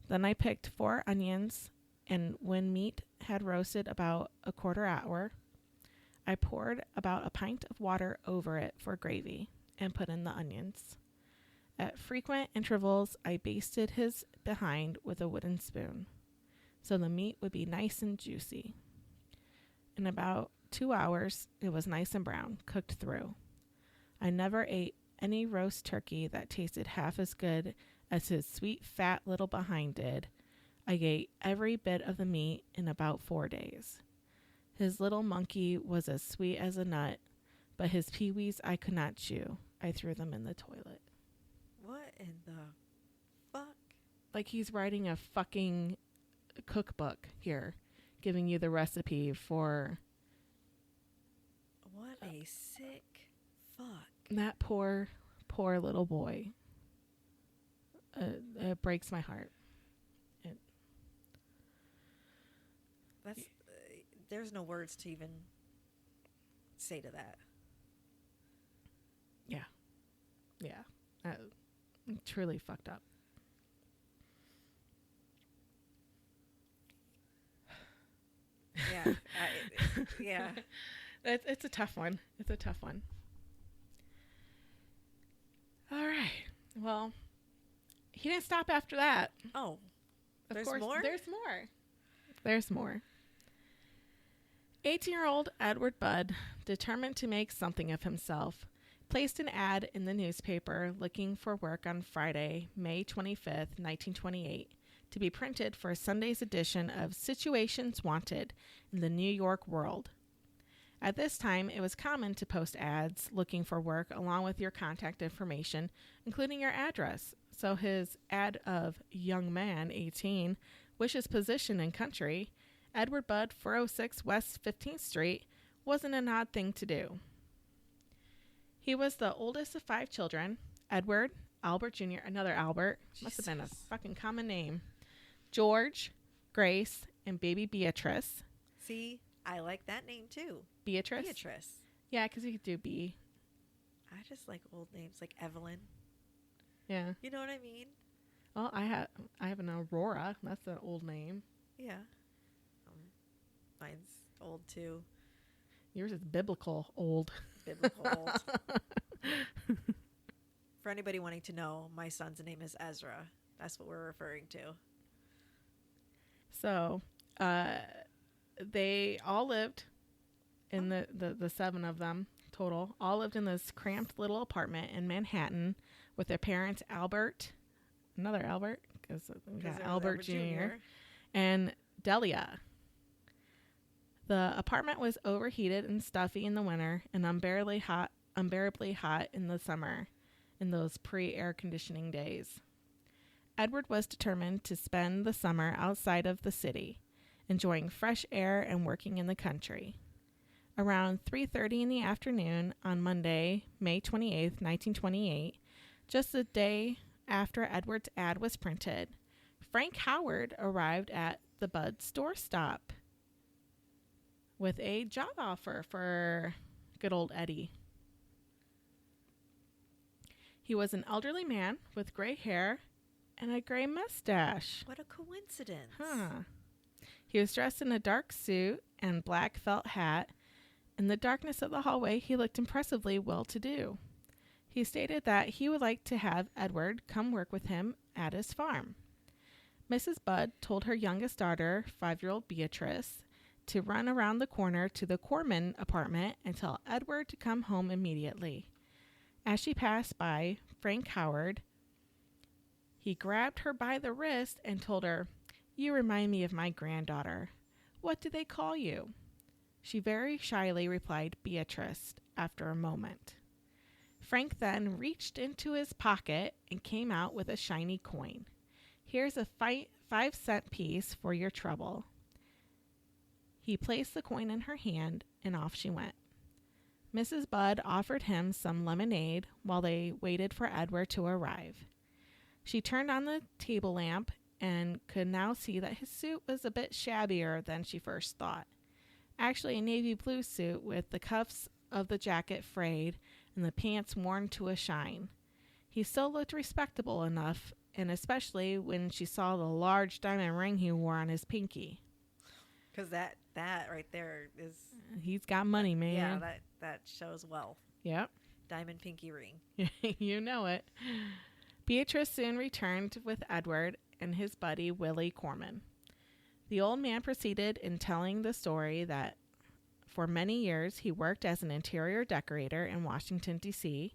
Then I picked 4 onions, and when meat had roasted about a quarter hour, I poured about a pint of water over it for gravy and put in the onions. At frequent intervals, I basted his behind with a wooden spoon, so the meat would be nice and juicy. In about 2 hours, it was nice and brown, cooked through. I never ate any roast turkey that tasted half as good as his sweet, fat little behind did. I ate every bit of the meat in about 4 days. His little monkey was as sweet as a nut, but his peewees I could not chew. I threw them in the toilet. What in the fuck? Like he's writing a fucking cookbook here, giving you the recipe for... What a sick fuck. That poor little boy. It breaks my heart. That's there's no words to even say to that. Yeah. Truly fucked up. Yeah. Yeah. It's a tough one. All right. Well, he didn't stop after that. Oh. Of course, There's more. 18-year-old Edward Budd, determined to make something of himself, placed an ad in the newspaper looking for work on Friday, May 25th, 1928, to be printed for Sunday's edition of Situations Wanted in the New York World. At this time, it was common to post ads looking for work along with your contact information, including your address. So his ad of young man, 18, wishes position in country, Edward Budd, 406 West 15th Street, wasn't an odd thing to do. He was the oldest of 5 children. Edward, Albert Jr., another Albert, must have been a fucking common name, George, Grace, and baby Beatrice. See, I like that name too. Beatrice? Yeah, because you could do B. I just like old names like Evelyn. Yeah. You know what I mean? Well, I have an Aurora. That's an old name. Yeah. Mine's old too. Yours is biblical old. Biblical old. For anybody wanting to know, my son's name is Ezra. That's what we're referring to. So, they all lived in the 7 of them total, all lived in this cramped little apartment in Manhattan with their parents, Albert, another Albert, because we got Albert Jr., and Delia. The apartment was overheated and stuffy in the winter and unbearably hot in the summer in those pre-air conditioning days. Edward was determined to spend the summer outside of the city, enjoying fresh air and working in the country. Around 3:30 in the afternoon on Monday, May 28th, 1928, just the day after Edward's ad was printed, Frank Howard arrived at the Budd's doorstop with a job offer for good old Eddie. He was an elderly man with gray hair and a gray mustache. What a coincidence. Huh. He was dressed in a dark suit and black felt hat. In the darkness of the hallway, he looked impressively well-to-do. He stated that he would like to have Edward come work with him at his farm. Mrs. Budd told her youngest daughter, 5-year-old Beatrice, to run around the corner to the Corman apartment and tell Edward to come home immediately. As she passed by Frank Howard, he grabbed her by the wrist and told her, You remind me of my granddaughter. What do they call you?" She very shyly replied, "Beatrice," after a moment. Frank then reached into his pocket and came out with a shiny coin. "Here's a 5-cent piece for your trouble." He placed the coin in her hand, and off she went. Mrs. Budd offered him some lemonade while they waited for Edward to arrive. She turned on the table lamp and could now see that his suit was a bit shabbier than she first thought. Actually, a navy blue suit with the cuffs of the jacket frayed and the pants worn to a shine. He still looked respectable enough, and especially when she saw the large diamond ring he wore on his pinky. Because that right there is... He's got money, man. Yeah, that shows well. Yep. Diamond pinky ring. You know it. Beatrice soon returned with Edward and his buddy Willie Corman. The old man proceeded in telling the story that for many years he worked as an interior decorator in Washington, D.C.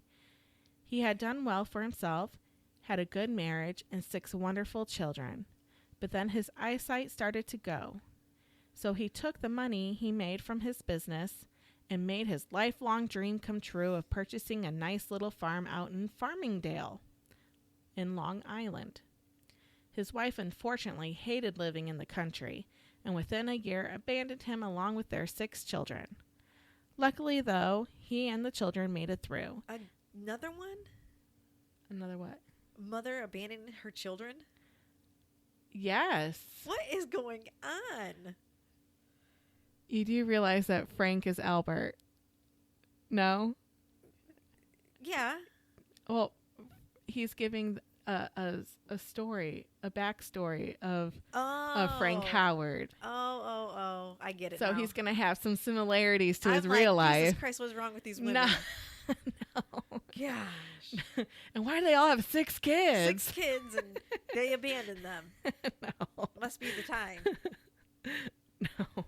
He had done well for himself, had a good marriage, and 6 wonderful children. But then his eyesight started to go. So he took the money he made from his business and made his lifelong dream come true of purchasing a nice little farm out in Farmingdale in Long Island. His wife unfortunately hated living in the country, and within a year abandoned him along with their 6 children. Luckily, though, he and the children made it through. Another one? Another what? Mother abandoning her children? Yes. What is going on? You do realize that Frank is Albert? No? Yeah. Well, he's giving a story, a backstory of Frank Howard. Oh, I get it. So now. He's going to have some similarities to his I'm real like, life. Jesus Christ, what's wrong with these women? No. Gosh. And why do they all have 6 kids? 6 kids and they abandoned them. No. Must be the time. No.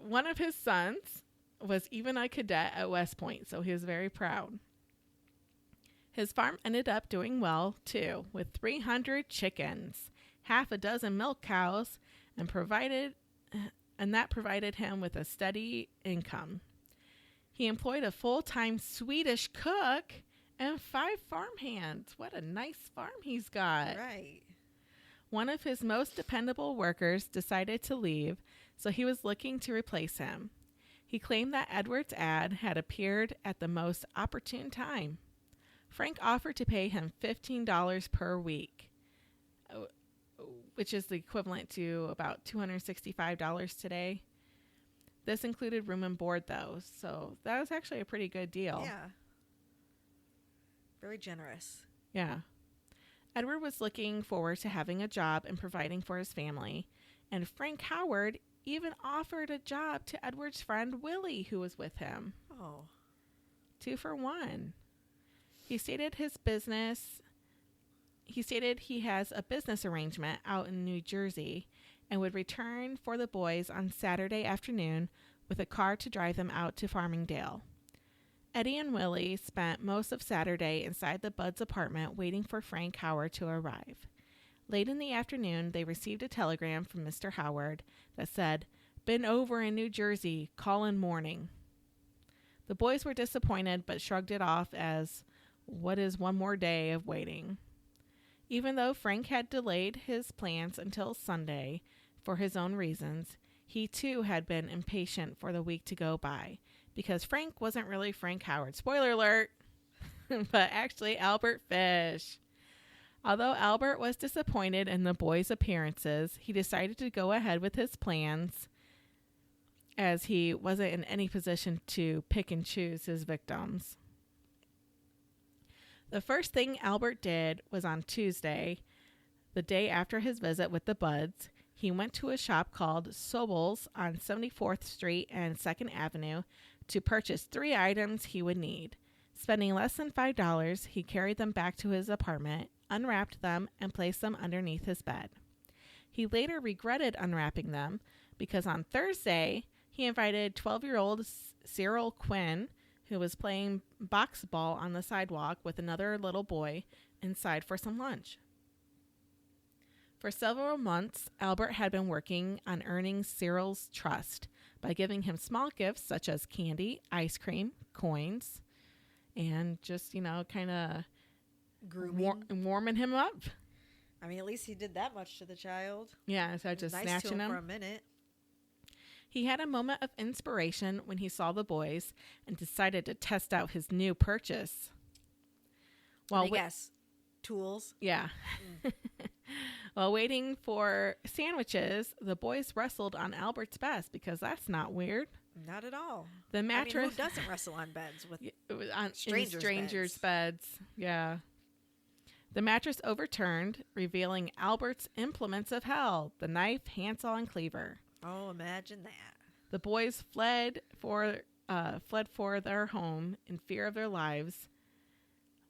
One of his sons was even a cadet at West Point, so he was very proud. His farm ended up doing well, too, with 300 chickens, 6 milk cows, and that provided him with a steady income. He employed a full-time Swedish cook and 5 farmhands. What a nice farm he's got. Right. One of his most dependable workers decided to leave, so he was looking to replace him. He claimed that Edward's ad had appeared at the most opportune time. Frank offered to pay him $15 per week, which is the equivalent to about $265 today. This included room and board, though, so that was actually a pretty good deal. Yeah. Very generous. Yeah. Edward was looking forward to having a job and providing for his family, and Frank Howard even offered a job to Edward's friend Willie, who was with him. Oh. 2 for 1. He stated he has a business arrangement out in New Jersey and would return for the boys on Saturday afternoon with a car to drive them out to Farmingdale. Eddie and Willie spent most of Saturday inside the Budds' apartment waiting for Frank Howard to arrive. Late in the afternoon, they received a telegram from Mr. Howard that said, "Been over in New Jersey, call in morning." The boys were disappointed but shrugged it off as, what is one more day of waiting? Even though Frank had delayed his plans until Sunday for his own reasons, he too had been impatient for the week to go by, because Frank wasn't really Frank Howard. Spoiler alert! But actually Albert Fish. Although Albert was disappointed in the boys' appearances, he decided to go ahead with his plans, as he wasn't in any position to pick and choose his victims. The first thing Albert did was on Tuesday, the day after his visit with the Budds, he went to a shop called Sobel's on 74th Street and 2nd Avenue to purchase 3 items he would need. Spending less than $5, he carried them back to his apartment, unwrapped them, and placed them underneath his bed. He later regretted unwrapping them because on Thursday, he invited 12-year-old Cyril Quinn, who was playing box ball on the sidewalk with another little boy, inside for some lunch. For several months, Albert had been working on earning Cyril's trust by giving him small gifts such as candy, ice cream, coins, and just, kind of warming him up. I mean, at least he did that much to the child. Yeah, so just nice snatching to him him for a minute. He had a moment of inspiration when he saw the boys and decided to test out his new purchase. Well, guess. Tools. Yeah. While waiting for sandwiches, the boys wrestled on Albert's bed because that's not weird. Not at all. The mattress. Who doesn't wrestle on beds with strangers' beds? Yeah. The mattress overturned, revealing Albert's implements of hell: the knife, handsaw, and cleaver. Oh, imagine that. The boys fled for their home in fear of their lives.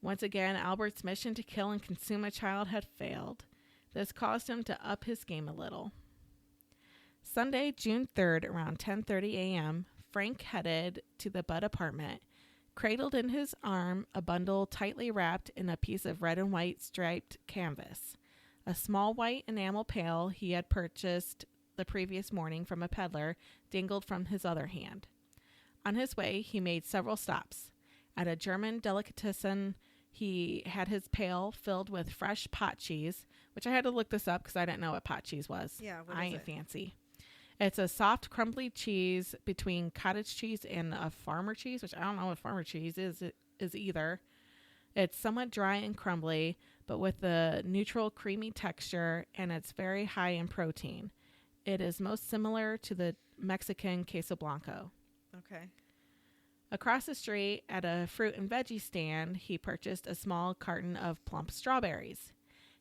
Once again, Albert's mission to kill and consume a child had failed. This caused him to up his game a little. Sunday, June 3rd, around 10:30 a.m., Frank headed to the Budd apartment, cradled in his arm a bundle tightly wrapped in a piece of red and white striped canvas. A small white enamel pail he had purchased the previous morning from a peddler dangled from his other hand. On his way, he made several stops. At a German delicatessen, he had his pail filled with fresh pot cheese, which I had to look this up because I didn't know what pot cheese was. Yeah, what I is ain't it? fancy. It's a soft, crumbly cheese between cottage cheese and a farmer cheese, which I don't know what farmer cheese is either. It's somewhat dry and crumbly, but with a neutral, creamy texture, and it's very high in protein. It is most similar to the Mexican queso blanco. Okay. Across the street, at a fruit and veggie stand, he purchased a small carton of plump strawberries.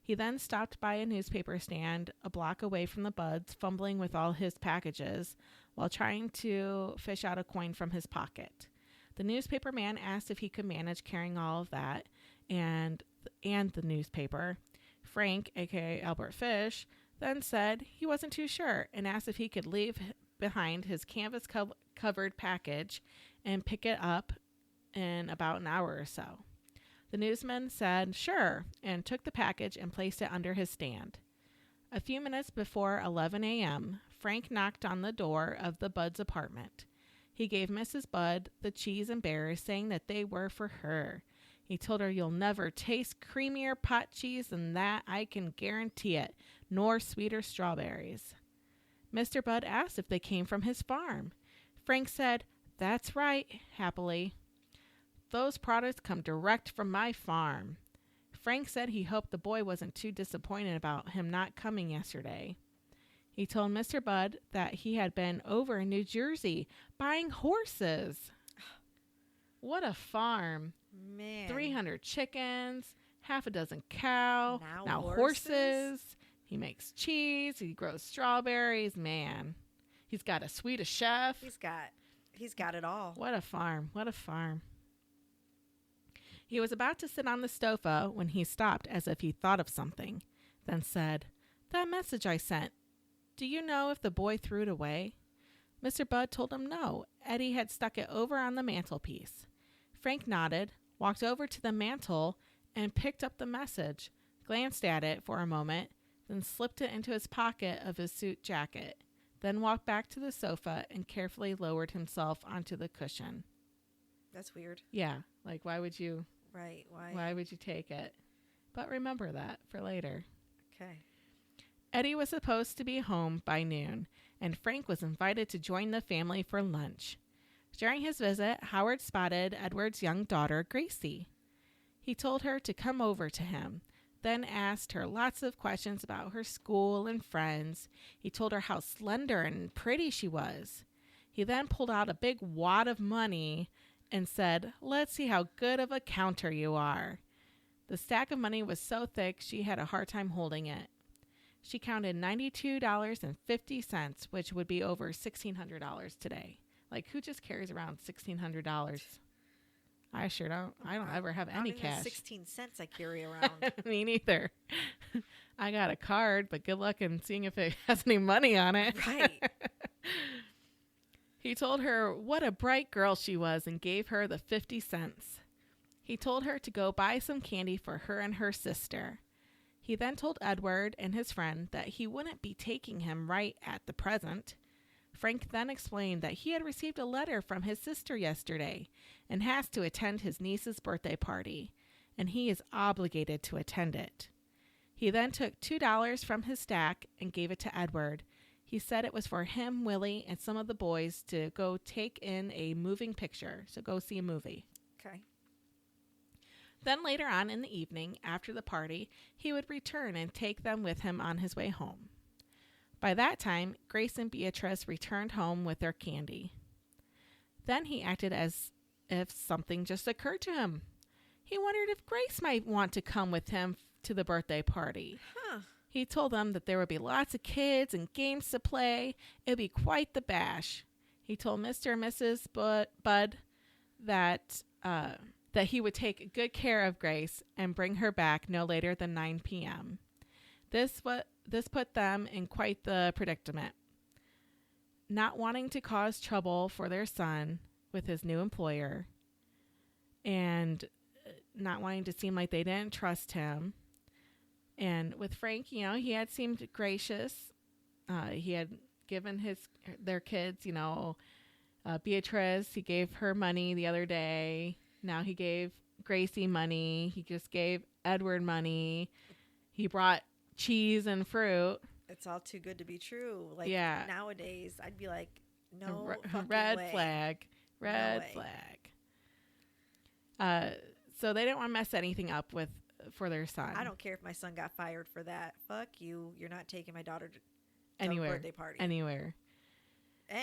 He then stopped by a newspaper stand a block away from the Budds, fumbling with all his packages while trying to fish out a coin from his pocket. The newspaper man asked if he could manage carrying all of that and the newspaper. Frank, a.k.a. Albert Fish, then said he wasn't too sure and asked if he could leave behind his canvas-covered package and pick it up in about an hour or so. The newsman said sure and took the package and placed it under his stand. A few minutes before 11 a.m., Frank knocked on the door of the Budd's apartment. He gave Mrs. Budd the cheese and berries, saying that they were for her. He told her, "You'll never taste creamier pot cheese than that, I can guarantee it, nor sweeter strawberries." Mr. Budd asked if they came from his farm. Frank said, "That's right," happily. "Those products come direct from my farm." Frank said he hoped the boy wasn't too disappointed about him not coming yesterday. He told Mr. Budd that he had been over in New Jersey buying horses. What a farm. Man. 300 chickens, half a dozen cow, now horses. He makes cheese, he grows strawberries. Man, he's got a Swedish chef. He's got it all. What a farm. What a farm. He was about to sit on the sofa when he stopped as if he thought of something, then said, "That message I sent, do you know if the boy threw it away?" Mr. Budd told him no. Eddie had stuck it over on the mantelpiece. Frank nodded, walked over to the mantel, and picked up the message, glanced at it for a moment, then slipped it into his pocket of his suit jacket, then walked back to the sofa and carefully lowered himself onto the cushion. That's weird. Yeah, like why would you? Right, Why would you take it? But remember that for later. Okay. Eddie was supposed to be home by noon, and Frank was invited to join the family for lunch. During his visit, Howard spotted Edward's young daughter, Gracie. He told her to come over to him, then asked her lots of questions about her school and friends. He told her how slender and pretty she was. He then pulled out a big wad of money and said, "Let's see how good of a counter you are." The stack of money was so thick she had a hard time holding it. She counted $92.50, which would be over $1,600 today. Like, who just carries around $1,600? I sure don't. I don't ever have any cash. 16 cents I carry around. Me neither. I got a card, but good luck in seeing if it has any money on it. Right. He told her what a bright girl she was and gave her the 50 cents. He told her to go buy some candy for her and her sister. He then told Edward and his friend that he wouldn't be taking him right at the present. Frank then explained that he had received a letter from his sister yesterday and has to attend his niece's birthday party, and he is obligated to attend it. He then took $2 from his stack and gave it to Edward. He said it was for him, Willie, and some of the boys to go take in a moving picture, so go see a movie. Okay. Then later on in the evening, after the party, he would return and take them with him on his way home. By that time, Grace and Beatrice returned home with their candy. Then he acted as if something just occurred to him. He wondered if Grace might want to come with him to the birthday party. Huh. He told them that there would be lots of kids and games to play. It would be quite the bash. He told Mr. and Mrs. Bud that he would take good care of Grace and bring her back no later than 9 p.m. This put them in quite the predicament. Not wanting to cause trouble for their son with his new employer and not wanting to seem like they didn't trust him. And with Frank, he had seemed gracious. He had given their kids, Beatrice, he gave her money the other day. Now he gave Gracie money. He just gave Edward money. He brought fucking fruit. It's all too good to be true. Nowadays, I'd be like, no fucking red way. flag. Red flag. So they didn't want to mess anything up for their son. I don't care if my son got fired for that. Fuck you. You're not taking my daughter to anywhere. a birthday party. Anywhere.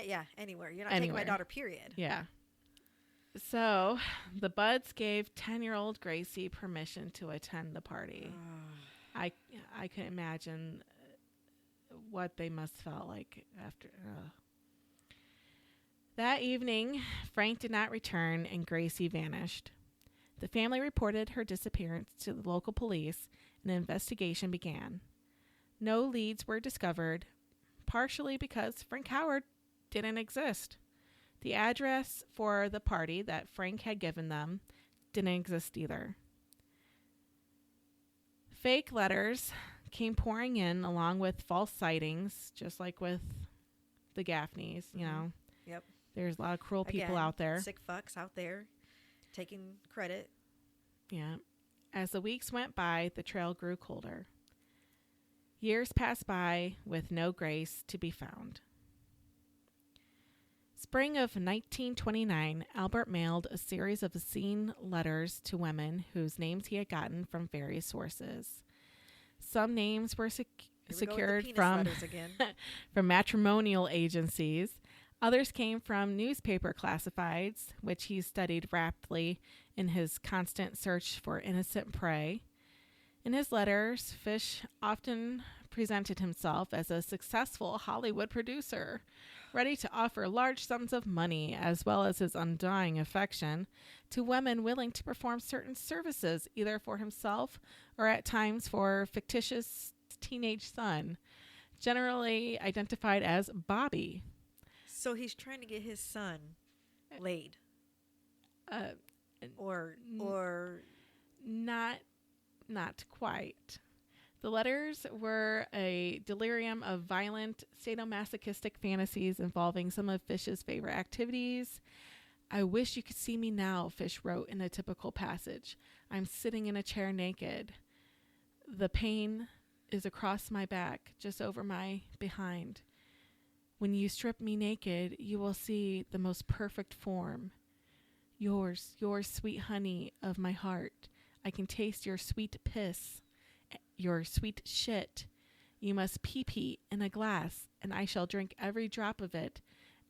Yeah, anywhere. You're not taking my daughter, period. Yeah. So the Buds gave 10-year-old Gracie permission to attend the party. I can imagine what they must felt like after. That evening, Frank did not return and Gracie vanished. The family reported her disappearance to the local police and an investigation began. No leads were discovered, partially because Frank Howard didn't exist. The address for the party that Frank had given them didn't exist either. Fake letters came pouring in along with false sightings, just like with the Gaffneys, Yep. There's a lot of cruel people out there. Sick fucks out there taking credit. Yeah. As the weeks went by, the trail grew colder. Years passed by with no Grace to be found. Spring of 1929, Albert mailed a series of obscene letters to women whose names he had gotten from various sources. Some names were secured from from matrimonial agencies. Others came from newspaper classifieds, which he studied rapidly in his constant search for innocent prey. In his letters, Fish often presented himself as a successful Hollywood producer, ready to offer large sums of money as well as his undying affection to women willing to perform certain services, either for himself or at times for fictitious teenage son, generally identified as Bobby. So he's trying to get his son laid. Or not quite. The letters were a delirium of violent sadomasochistic fantasies involving some of Fish's favorite activities. I wish you could see me now, Fish wrote in a typical passage. I'm sitting in a chair naked. The pain is across my back, just over my behind. When you strip me naked, you will see the most perfect form. Yours, sweet honey of my heart. I can taste your sweet piss, your sweet shit. You must pee in a glass, and I shall drink every drop of it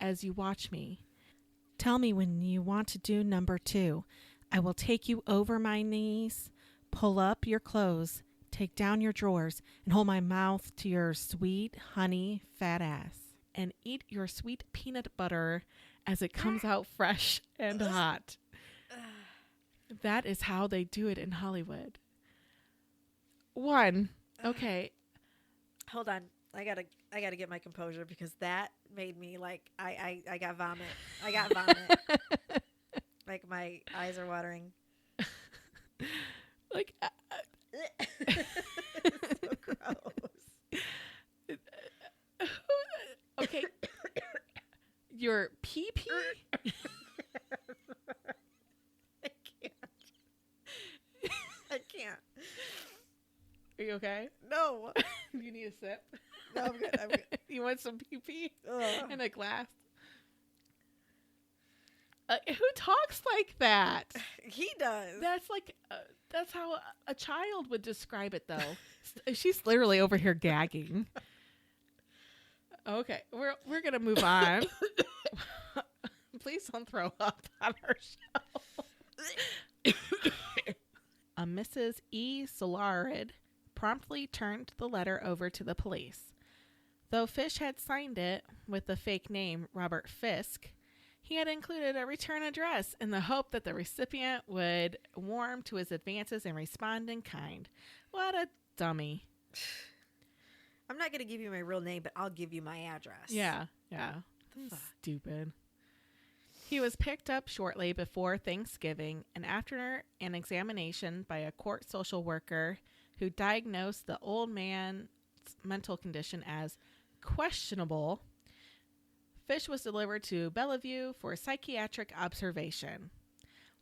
as you watch me. Tell me when you want to do number 2. I will take you over my knees, pull up your clothes, take down your drawers, and hold my mouth to your sweet honey fat ass, and eat your sweet peanut butter as it comes out fresh and hot. That is how they do it in Hollywood. Okay. Hold on. I gotta get my composure because that made me like I got vomit. I got vomit. Like my eyes are watering. Like your pee-pee? I can't. I can't. Are you okay? No. You need a sip? No, I'm good. I'm good. You want some pee-pee Ugh. in a glass? Who talks like that? He does. That's how a child would describe it, though. She's literally over here gagging. Okay, we're gonna move on. Please don't throw up on our show. A Mrs. E. Solarid promptly turned the letter over to the police. Though Fish had signed it with the fake name Robert Fisk, he had included a return address in the hope that the recipient would warm to his advances and respond in kind. What a dummy. I'm not going to give you my real name, but I'll give you my address. Yeah. Stupid. He was picked up shortly before Thanksgiving, and after an examination by a court social worker who diagnosed the old man's mental condition as questionable, Fish was delivered to Bellevue for psychiatric observation.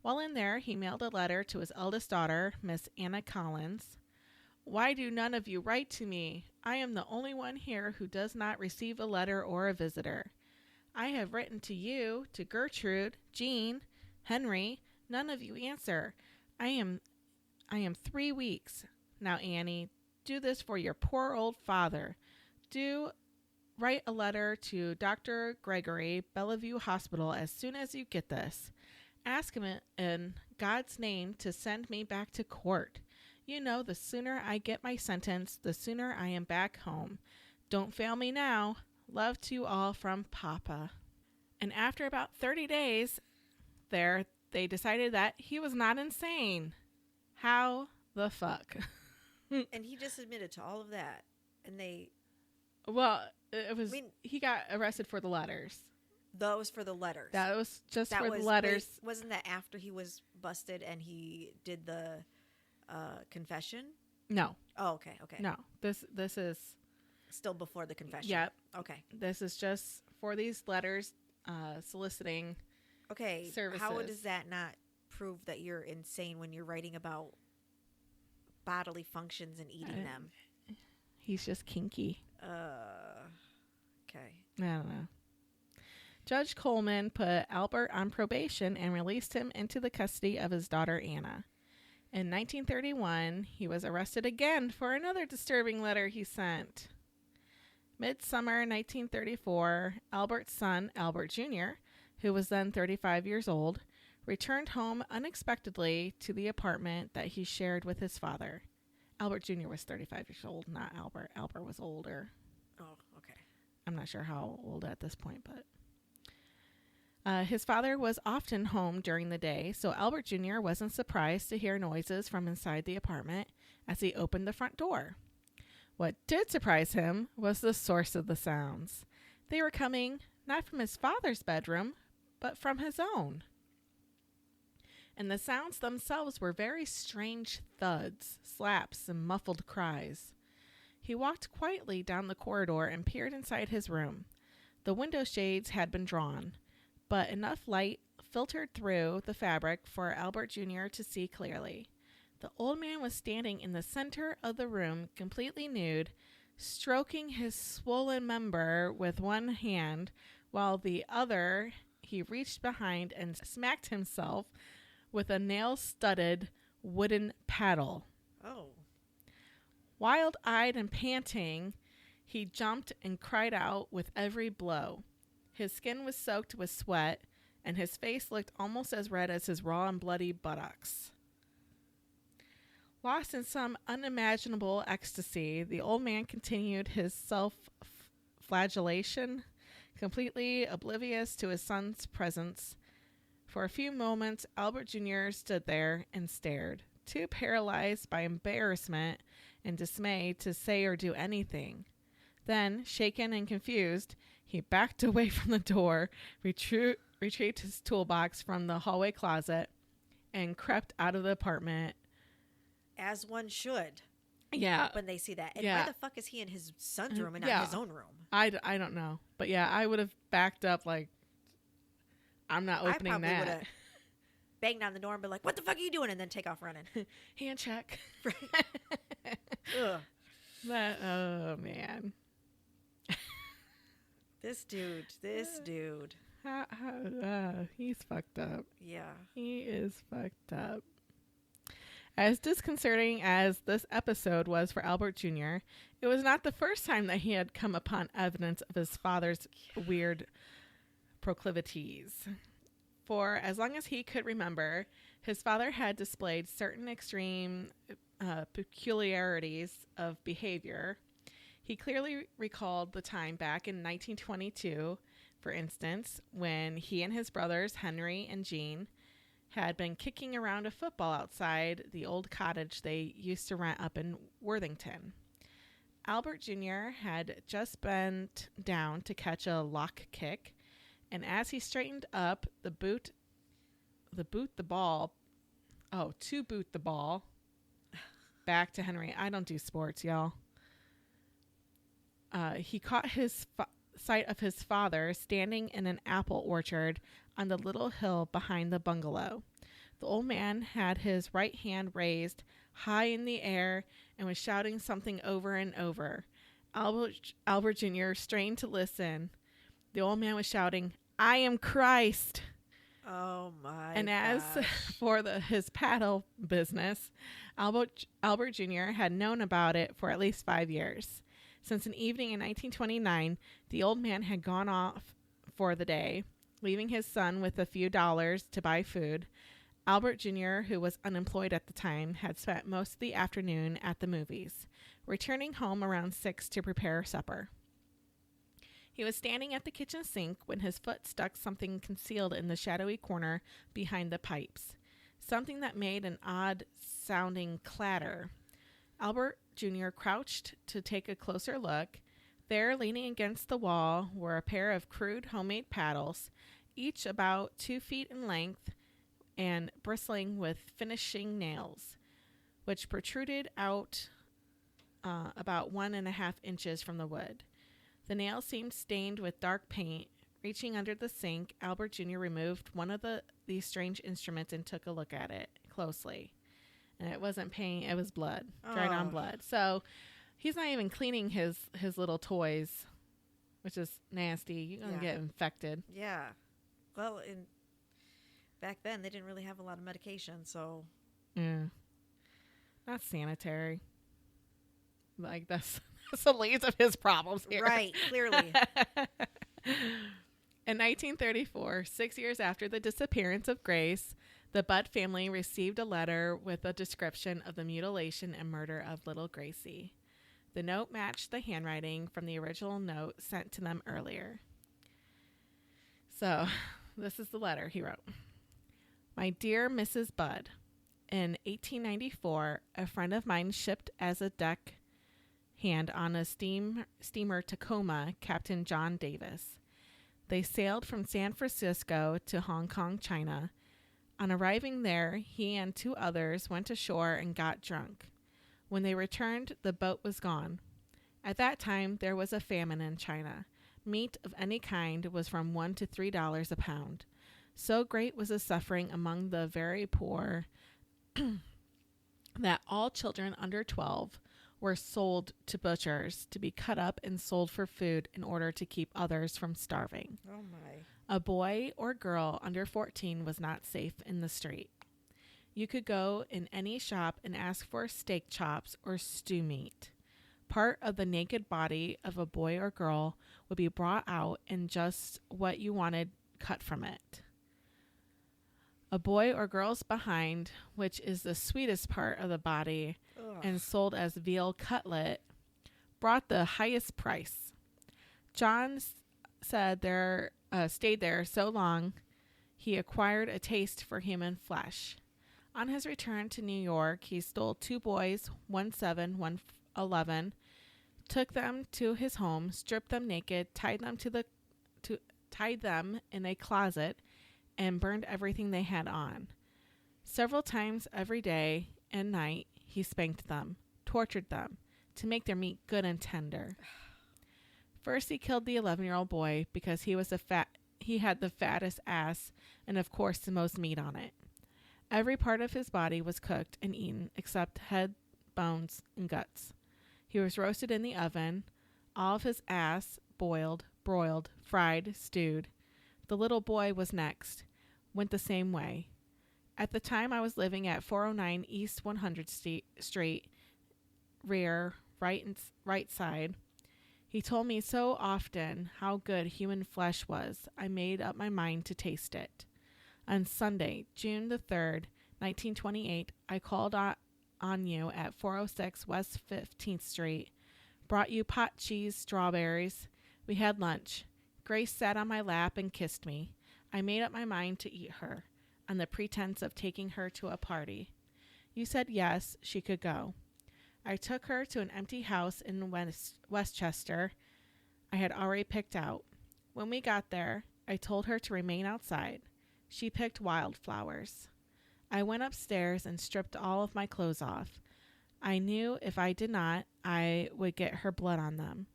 While in there, he mailed a letter to his eldest daughter, Miss Anna Collins. "Why do none of you write to me? I am the only one here who does not receive a letter or a visitor. I have written to you, to Gertrude, Jean, Henry. None of you answer. I am 3 weeks. Now, Annie, do this for your poor old father. Do write a letter to Dr. Gregory, Bellevue Hospital, as soon as you get this. Ask him in God's name to send me back to court. You know, the sooner I get my sentence, the sooner I am back home. Don't fail me now. Love to you all from Papa." And after about 30 days there, they decided that he was not insane. How the fuck? And he just admitted to all of that. And they... Well, he got arrested for the letters. That was for the letters. That was just for the letters. Wasn't that after he was busted and he did the confession? No. Oh, okay. No. This is still before the confession. Yep. Okay. This is just for these letters soliciting services. How does that not prove that you're insane when you're writing about bodily functions and eating them? He's just kinky. Okay. I don't know. Judge Coleman put Albert on probation and released him into the custody of his daughter Anna. In 1931, he was arrested again for another disturbing letter he sent. Midsummer 1934, Albert's son, Albert Jr., who was then 35 years old, returned home unexpectedly to the apartment that he shared with his father. Albert Jr. was 35 years old, not Albert. Albert was older. Oh, okay. I'm not sure how old at this point, but... his father was often home during the day, so Albert Jr. wasn't surprised to hear noises from inside the apartment as he opened the front door. What did surprise him was the source of the sounds. They were coming not from his father's bedroom, but from his own. And the sounds themselves were very strange thuds, slaps, and muffled cries. He walked quietly down the corridor and peered inside his room. The window shades had been drawn, but enough light filtered through the fabric for Albert Jr. to see clearly. The old man was standing in the center of the room, completely nude, stroking his swollen member with one hand, while the other he reached behind and smacked himself with a nail-studded wooden paddle. Oh. Wild-eyed and panting, he jumped and cried out with every blow. His skin was soaked with sweat, and his face looked almost as red as his raw and bloody buttocks. Lost in some unimaginable ecstasy, the old man continued his self-flagellation, completely oblivious to his son's presence. For a few moments, Albert Jr. stood there and stared, too paralyzed by embarrassment and dismay to say or do anything. Then, shaken and confused, he backed away from the door, retrieved his toolbox from the hallway closet, and crept out of the apartment. As one should. Yeah. When they see that. And yeah. why the fuck is he in his son's room and not his own room? I don't know. But yeah, I would have backed up like I'm not I opening probably would that. have banged on the door and been like, "What the fuck are you doing?" and then take off running. Hand check. Ugh. Oh, man. This dude. He's fucked up. Yeah. He is fucked up. As disconcerting as this episode was for Albert Jr., it was not the first time that he had come upon evidence of his father's weird proclivities. For as long as he could remember, his father had displayed certain extreme peculiarities of behavior. He clearly recalled the time back in 1922, for instance, when he and his brothers, Henry and Jean, had been kicking around a football outside the old cottage they used to rent up in Worthington. Albert Jr. had just bent down to catch a lock kick, and as he straightened up to boot the ball back to Henry. I don't do sports, y'all. He caught his sight of his father standing in an apple orchard on the little hill behind the bungalow. The old man had his right hand raised high in the air and was shouting something over and over. Albert Jr. strained to listen. The old man was shouting, "I am Christ." Oh my! And gosh. as for his paddle business, Albert Jr. had known about it for at least 5 years. Since an evening in 1929, the old man had gone off for the day, leaving his son with a few dollars to buy food. Albert Jr., who was unemployed at the time, had spent most of the afternoon at the movies, returning home around 6 to prepare supper. He was standing at the kitchen sink when his foot struck something concealed in the shadowy corner behind the pipes, something that made an odd-sounding clatter. Albert Jr. crouched to take a closer look. There, leaning against the wall, were a pair of crude homemade paddles, each about 2 feet in length and bristling with finishing nails, which protruded out about 1.5 inches from the wood. The nails seemed stained with dark paint. Reaching under the sink, Albert Jr. removed one of these strange instruments and took a look at it closely. And it wasn't paint, it was blood, dried on blood. So he's not even cleaning his little toys, which is nasty. You're going to get infected. Yeah. Well, back then, they didn't really have a lot of medication, so. Yeah. Not sanitary. Like, that's the least of his problems here. Right, clearly. In 1934, 6 years after the disappearance of Grace, the Budd family received a letter with a description of the mutilation and murder of little Gracie. The note matched the handwriting from the original note sent to them earlier. So, this is the letter he wrote. My dear Mrs. Budd, in 1894, a friend of mine shipped as a deck hand on a steamer Tacoma, Captain John Davis. They sailed from San Francisco to Hong Kong, China. On arriving there, he and 2 others went ashore and got drunk. When they returned, the boat was gone. At that time, there was a famine in China. Meat of any kind was from $1 to $3 a pound. So great was the suffering among the very poor that all children under 12 were sold to butchers to be cut up and sold for food in order to keep others from starving. Oh, my. A boy or girl under 14 was not safe in the street. You could go in any shop and ask for steak chops or stew meat. Part of the naked body of a boy or girl would be brought out and just what you wanted cut from it. A boy or girl's behind, which is the sweetest part of the body, and sold as veal cutlet, brought the highest price. John said stayed there so long he acquired a taste for human flesh. On his return to New York, he stole 2 boys, one 7, one 11, took them to his home, stripped them naked, tied them in a closet, and burned everything they had on. Several times every day and night, he spanked them, tortured them, to make their meat good and tender. First, he killed the 11-year-old boy because he was he had the fattest ass and, of course, the most meat on it. Every part of his body was cooked and eaten except head, bones, and guts. He was roasted in the oven, all of his ass boiled, broiled, fried, stewed. The little boy was next, went the same way. At the time, I was living at 409 East 100th Street, rear, right side. He told me so often how good human flesh was, I made up my mind to taste it. On Sunday, June the 3rd, 1928, I called on you at 406 West 15th Street, brought you pot cheese, strawberries. We had lunch. Grace sat on my lap and kissed me. I made up my mind to eat her, on the pretense of taking her to a party. You said yes, she could go. I took her to an empty house in Westchester I had already picked out. When we got there, I told her to remain outside. She picked wildflowers. I went upstairs and stripped all of my clothes off. I knew if I did not, I would get her blood on them.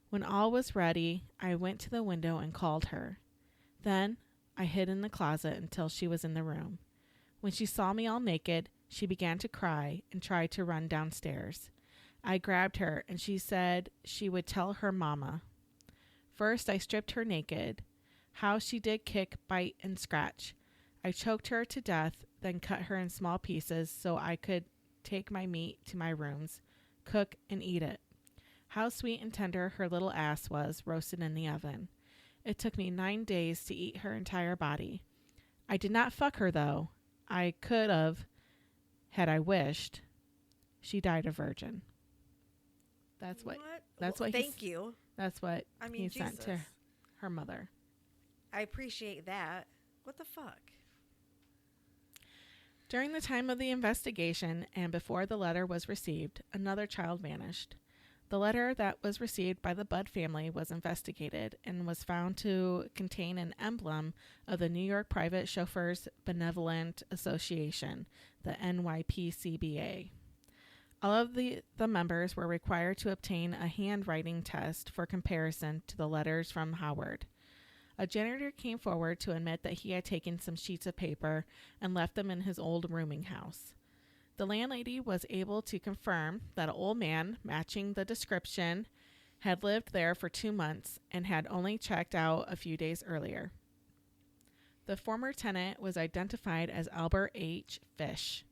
When all was ready, I went to the window and called her. Then I hid in the closet until she was in the room. When she saw me all naked, she began to cry and tried to run downstairs. I grabbed her and she said she would tell her mama. First, I stripped her naked. How she did kick, bite, and scratch. I choked her to death, then cut her in small pieces so I could take my meat to my rooms, cook, and eat it. How sweet and tender her little ass was, roasted in the oven. It took me 9 days to eat her entire body. I did not fuck her, though. I could have, had I wished. She died a virgin. That's what Thank you. That's what he Jesus. sent to her mother. I appreciate that. What the fuck? During the time of the investigation and before the letter was received, another child vanished. The letter that was received by the Budd family was investigated and was found to contain an emblem of the New York Private Chauffeurs Benevolent Association, the NYPCBA. All of the members were required to obtain a handwriting test for comparison to the letters from Howard. A janitor came forward to admit that he had taken some sheets of paper and left them in his old rooming house. The landlady was able to confirm that an old man, matching the description, had lived there for 2 months and had only checked out a few days earlier. The former tenant was identified as Albert H. Fish.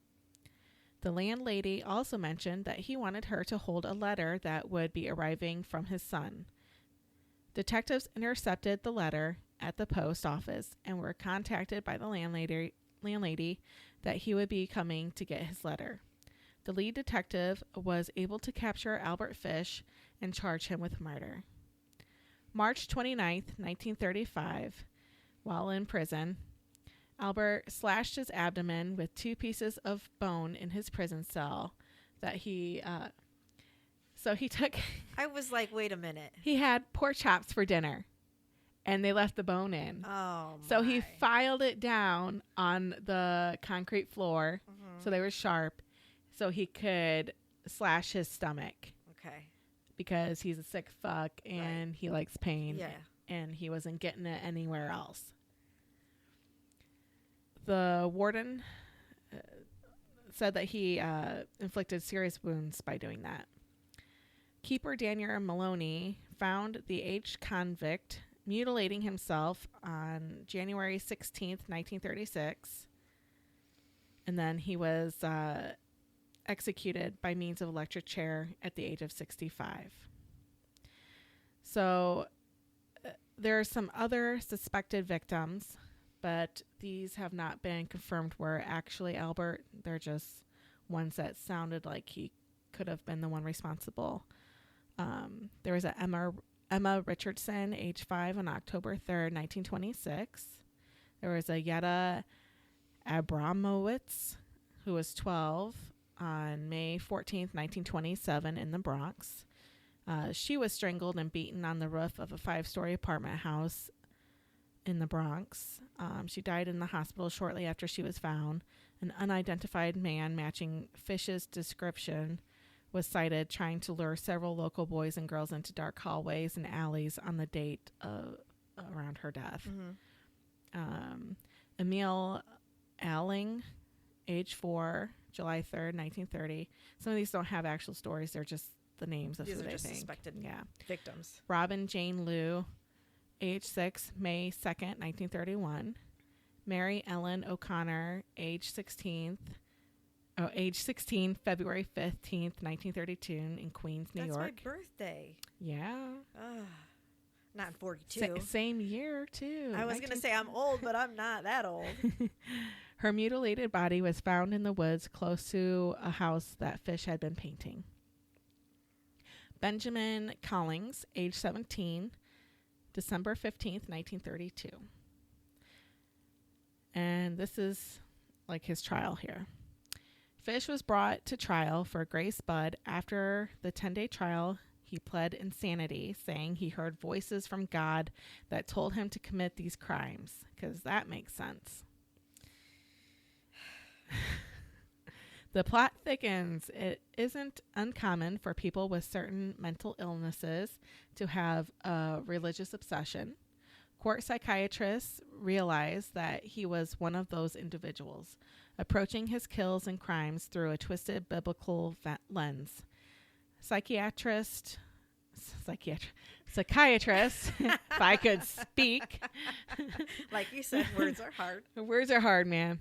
The landlady also mentioned that he wanted her to hold a letter that would be arriving from his son. Detectives intercepted the letter at the post office and were contacted by the landlady that he would be coming to get his letter. The lead detective was able to capture Albert Fish and charge him with murder. March 29th, 1935, while in prison, Albert slashed his abdomen with 2 pieces of bone in his prison cell that he took. I was like, wait a minute. He had pork chops for dinner, and they left the bone in. Oh, my. So he filed it down on the concrete floor, so they were sharp, so he could slash his stomach. Okay. Because he's a sick fuck, and he likes pain. Yeah. And he wasn't getting it anywhere else. The warden said that he inflicted serious wounds by doing that. Keeper Daniel Maloney found the aged convict mutilating himself on January 16th, 1936. And then he was executed by means of electric chair at the age of 65. So there are some other suspected victims, but these have not been confirmed were actually Albert. They're just ones that sounded like he could have been the one responsible. There was a Emma Richardson, age 5, on October 3rd, 1926. There was a Yetta Abramowitz, who was 12, on May 14th, 1927, in the Bronx. She was strangled and beaten on the roof of a 5-story apartment house in the Bronx. She died in the hospital shortly after she was found. An unidentified man matching Fish's description was cited trying to lure several local boys and girls into dark hallways and alleys on the date of around her death. Mm-hmm. Emil Alling, age 4, July 3rd, 1930. Some of these don't have actual stories. They're just the names of These who are they just think. suspected victims. Robin Jane Liu, age 6, May 2nd, 1931. Mary Ellen O'Connor, age 16, February 15th, 1932, in Queens, New York. That's my birthday. Yeah. Not in 42. Same year, too. I was going to say I'm old, but I'm not that old. Her mutilated body was found in the woods close to a house that Fish had been painting. Benjamin Collings, age 17, December 15th, 1932. And this is like his trial here. Fish was brought to trial for Grace Budd. After the 10-day trial, he pled insanity, saying he heard voices from God that told him to commit these crimes, because that makes sense. The plot thickens. It isn't uncommon for people with certain mental illnesses to have a religious obsession. Court psychiatrists realized that he was one of those individuals, approaching his kills and crimes through a twisted biblical lens. Psychiatrists, if I could speak. Like you said, words are hard. Words are hard, man.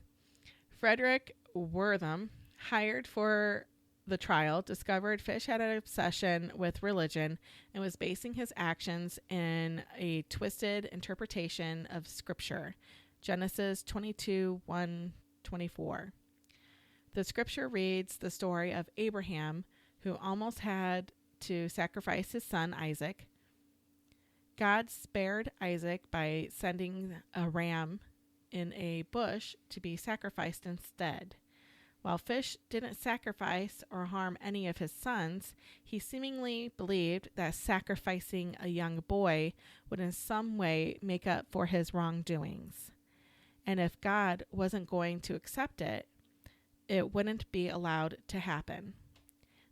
Frederick Wortham, hired for the trial, discovered Fish had an obsession with religion and was basing his actions in a twisted interpretation of Scripture. Genesis 22:1-24. The Scripture reads the story of Abraham, who almost had to sacrifice his son Isaac. God spared Isaac by sending a ram in a bush to be sacrificed instead. While Fish didn't sacrifice or harm any of his sons, he seemingly believed that sacrificing a young boy would in some way make up for his wrongdoings. And if God wasn't going to accept it, it wouldn't be allowed to happen.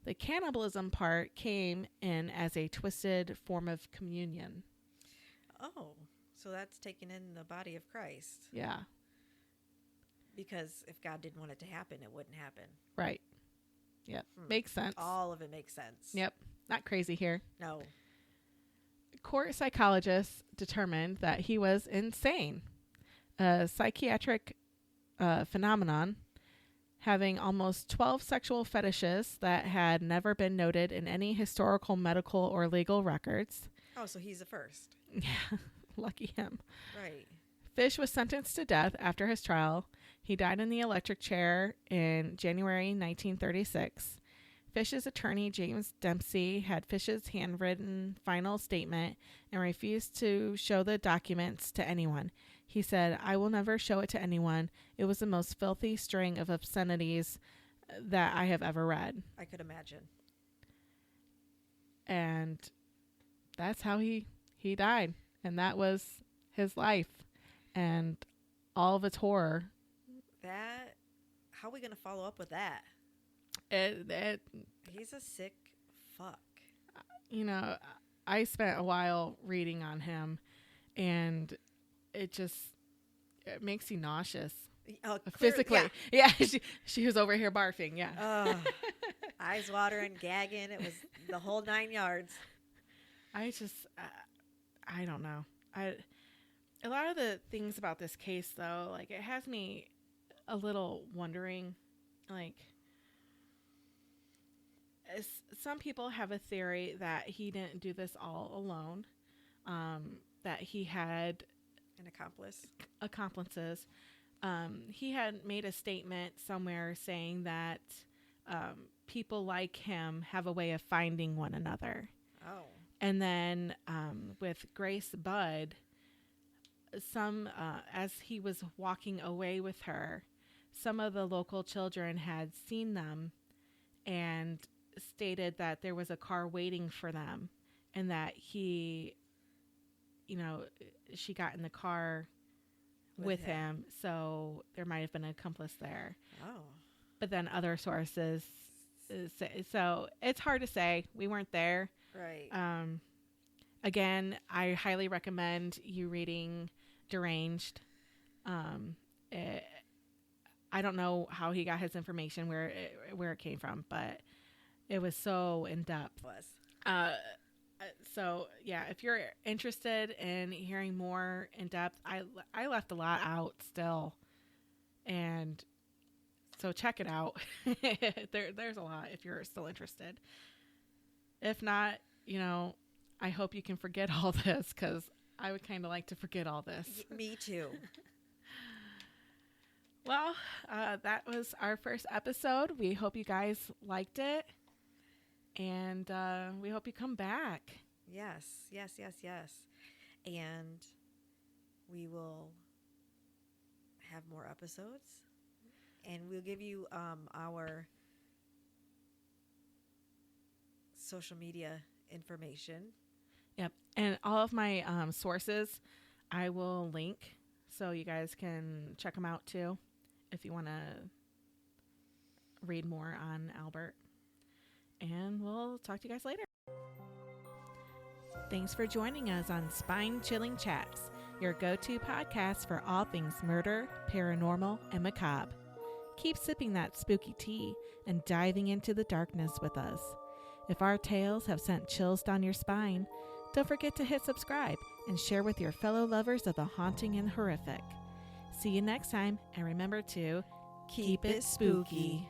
The cannibalism part came in as a twisted form of communion. Oh, so that's taking in the body of Christ. Yeah. Because if God didn't want it to happen, it wouldn't happen. Right. Yep. Makes sense. All of it makes sense. Yep. Not crazy here. No. Court psychologists determined that he was insane, a psychiatric phenomenon, having almost 12 sexual fetishes that had never been noted in any historical, medical, or legal records. Oh, so he's the first. Yeah. Lucky him. Right. Fish was sentenced to death after his trial. He died in the electric chair in January 1936. Fish's attorney, James Dempsey, had Fish's handwritten final statement and refused to show the documents to anyone. He said, "I will never show it to anyone. It was the most filthy string of obscenities that I have ever read." I could imagine. And that's how he died. And that was his life and all of its horror. How are we going to follow up with that? He's a sick fuck. You know, I spent a while reading on him, and it makes you nauseous. Physically. Yeah, she was over here barfing, yeah. Eyes watering, gagging. It was the whole 9 yards. I don't know. A lot of the things about this case, though, like, it has me a little wondering, like, some people have a theory that he didn't do this all alone, that he had an accomplices. He had made a statement somewhere saying that people like him have a way of finding one another. Oh. And then with Grace Budd, as he was walking away with her, some of the local children had seen them and stated that there was a car waiting for them, and that she got in the car with him, so there might have been an accomplice there. Oh. But then other sources say, so it's hard to say. We weren't there. Right. Again, I highly recommend you reading Deranged. I don't know how he got his information, where it came from, but it was so in depth. So yeah, if you're interested in hearing more in depth, I left a lot out still, and so check it out. There's a lot if you're still interested. If not, I hope you can forget all this, because I would kind of like to forget all this. Me too. Well, that was our first episode. We hope you guys liked it, and we hope you come back. Yes. And we will have more episodes, and we'll give you our social media information. Yep. And all of my sources I will link, so you guys can check them out too if you want to read more on Albert. And we'll talk to you guys later. Thanks for joining us on Spine Chilling Chats, your go-to podcast for all things murder, paranormal, and macabre. Keep sipping that spooky tea and diving into the darkness with us. If our tales have sent chills down your spine, don't forget to hit subscribe and share with your fellow lovers of the haunting and horrific. See you next time, and remember to keep it spooky.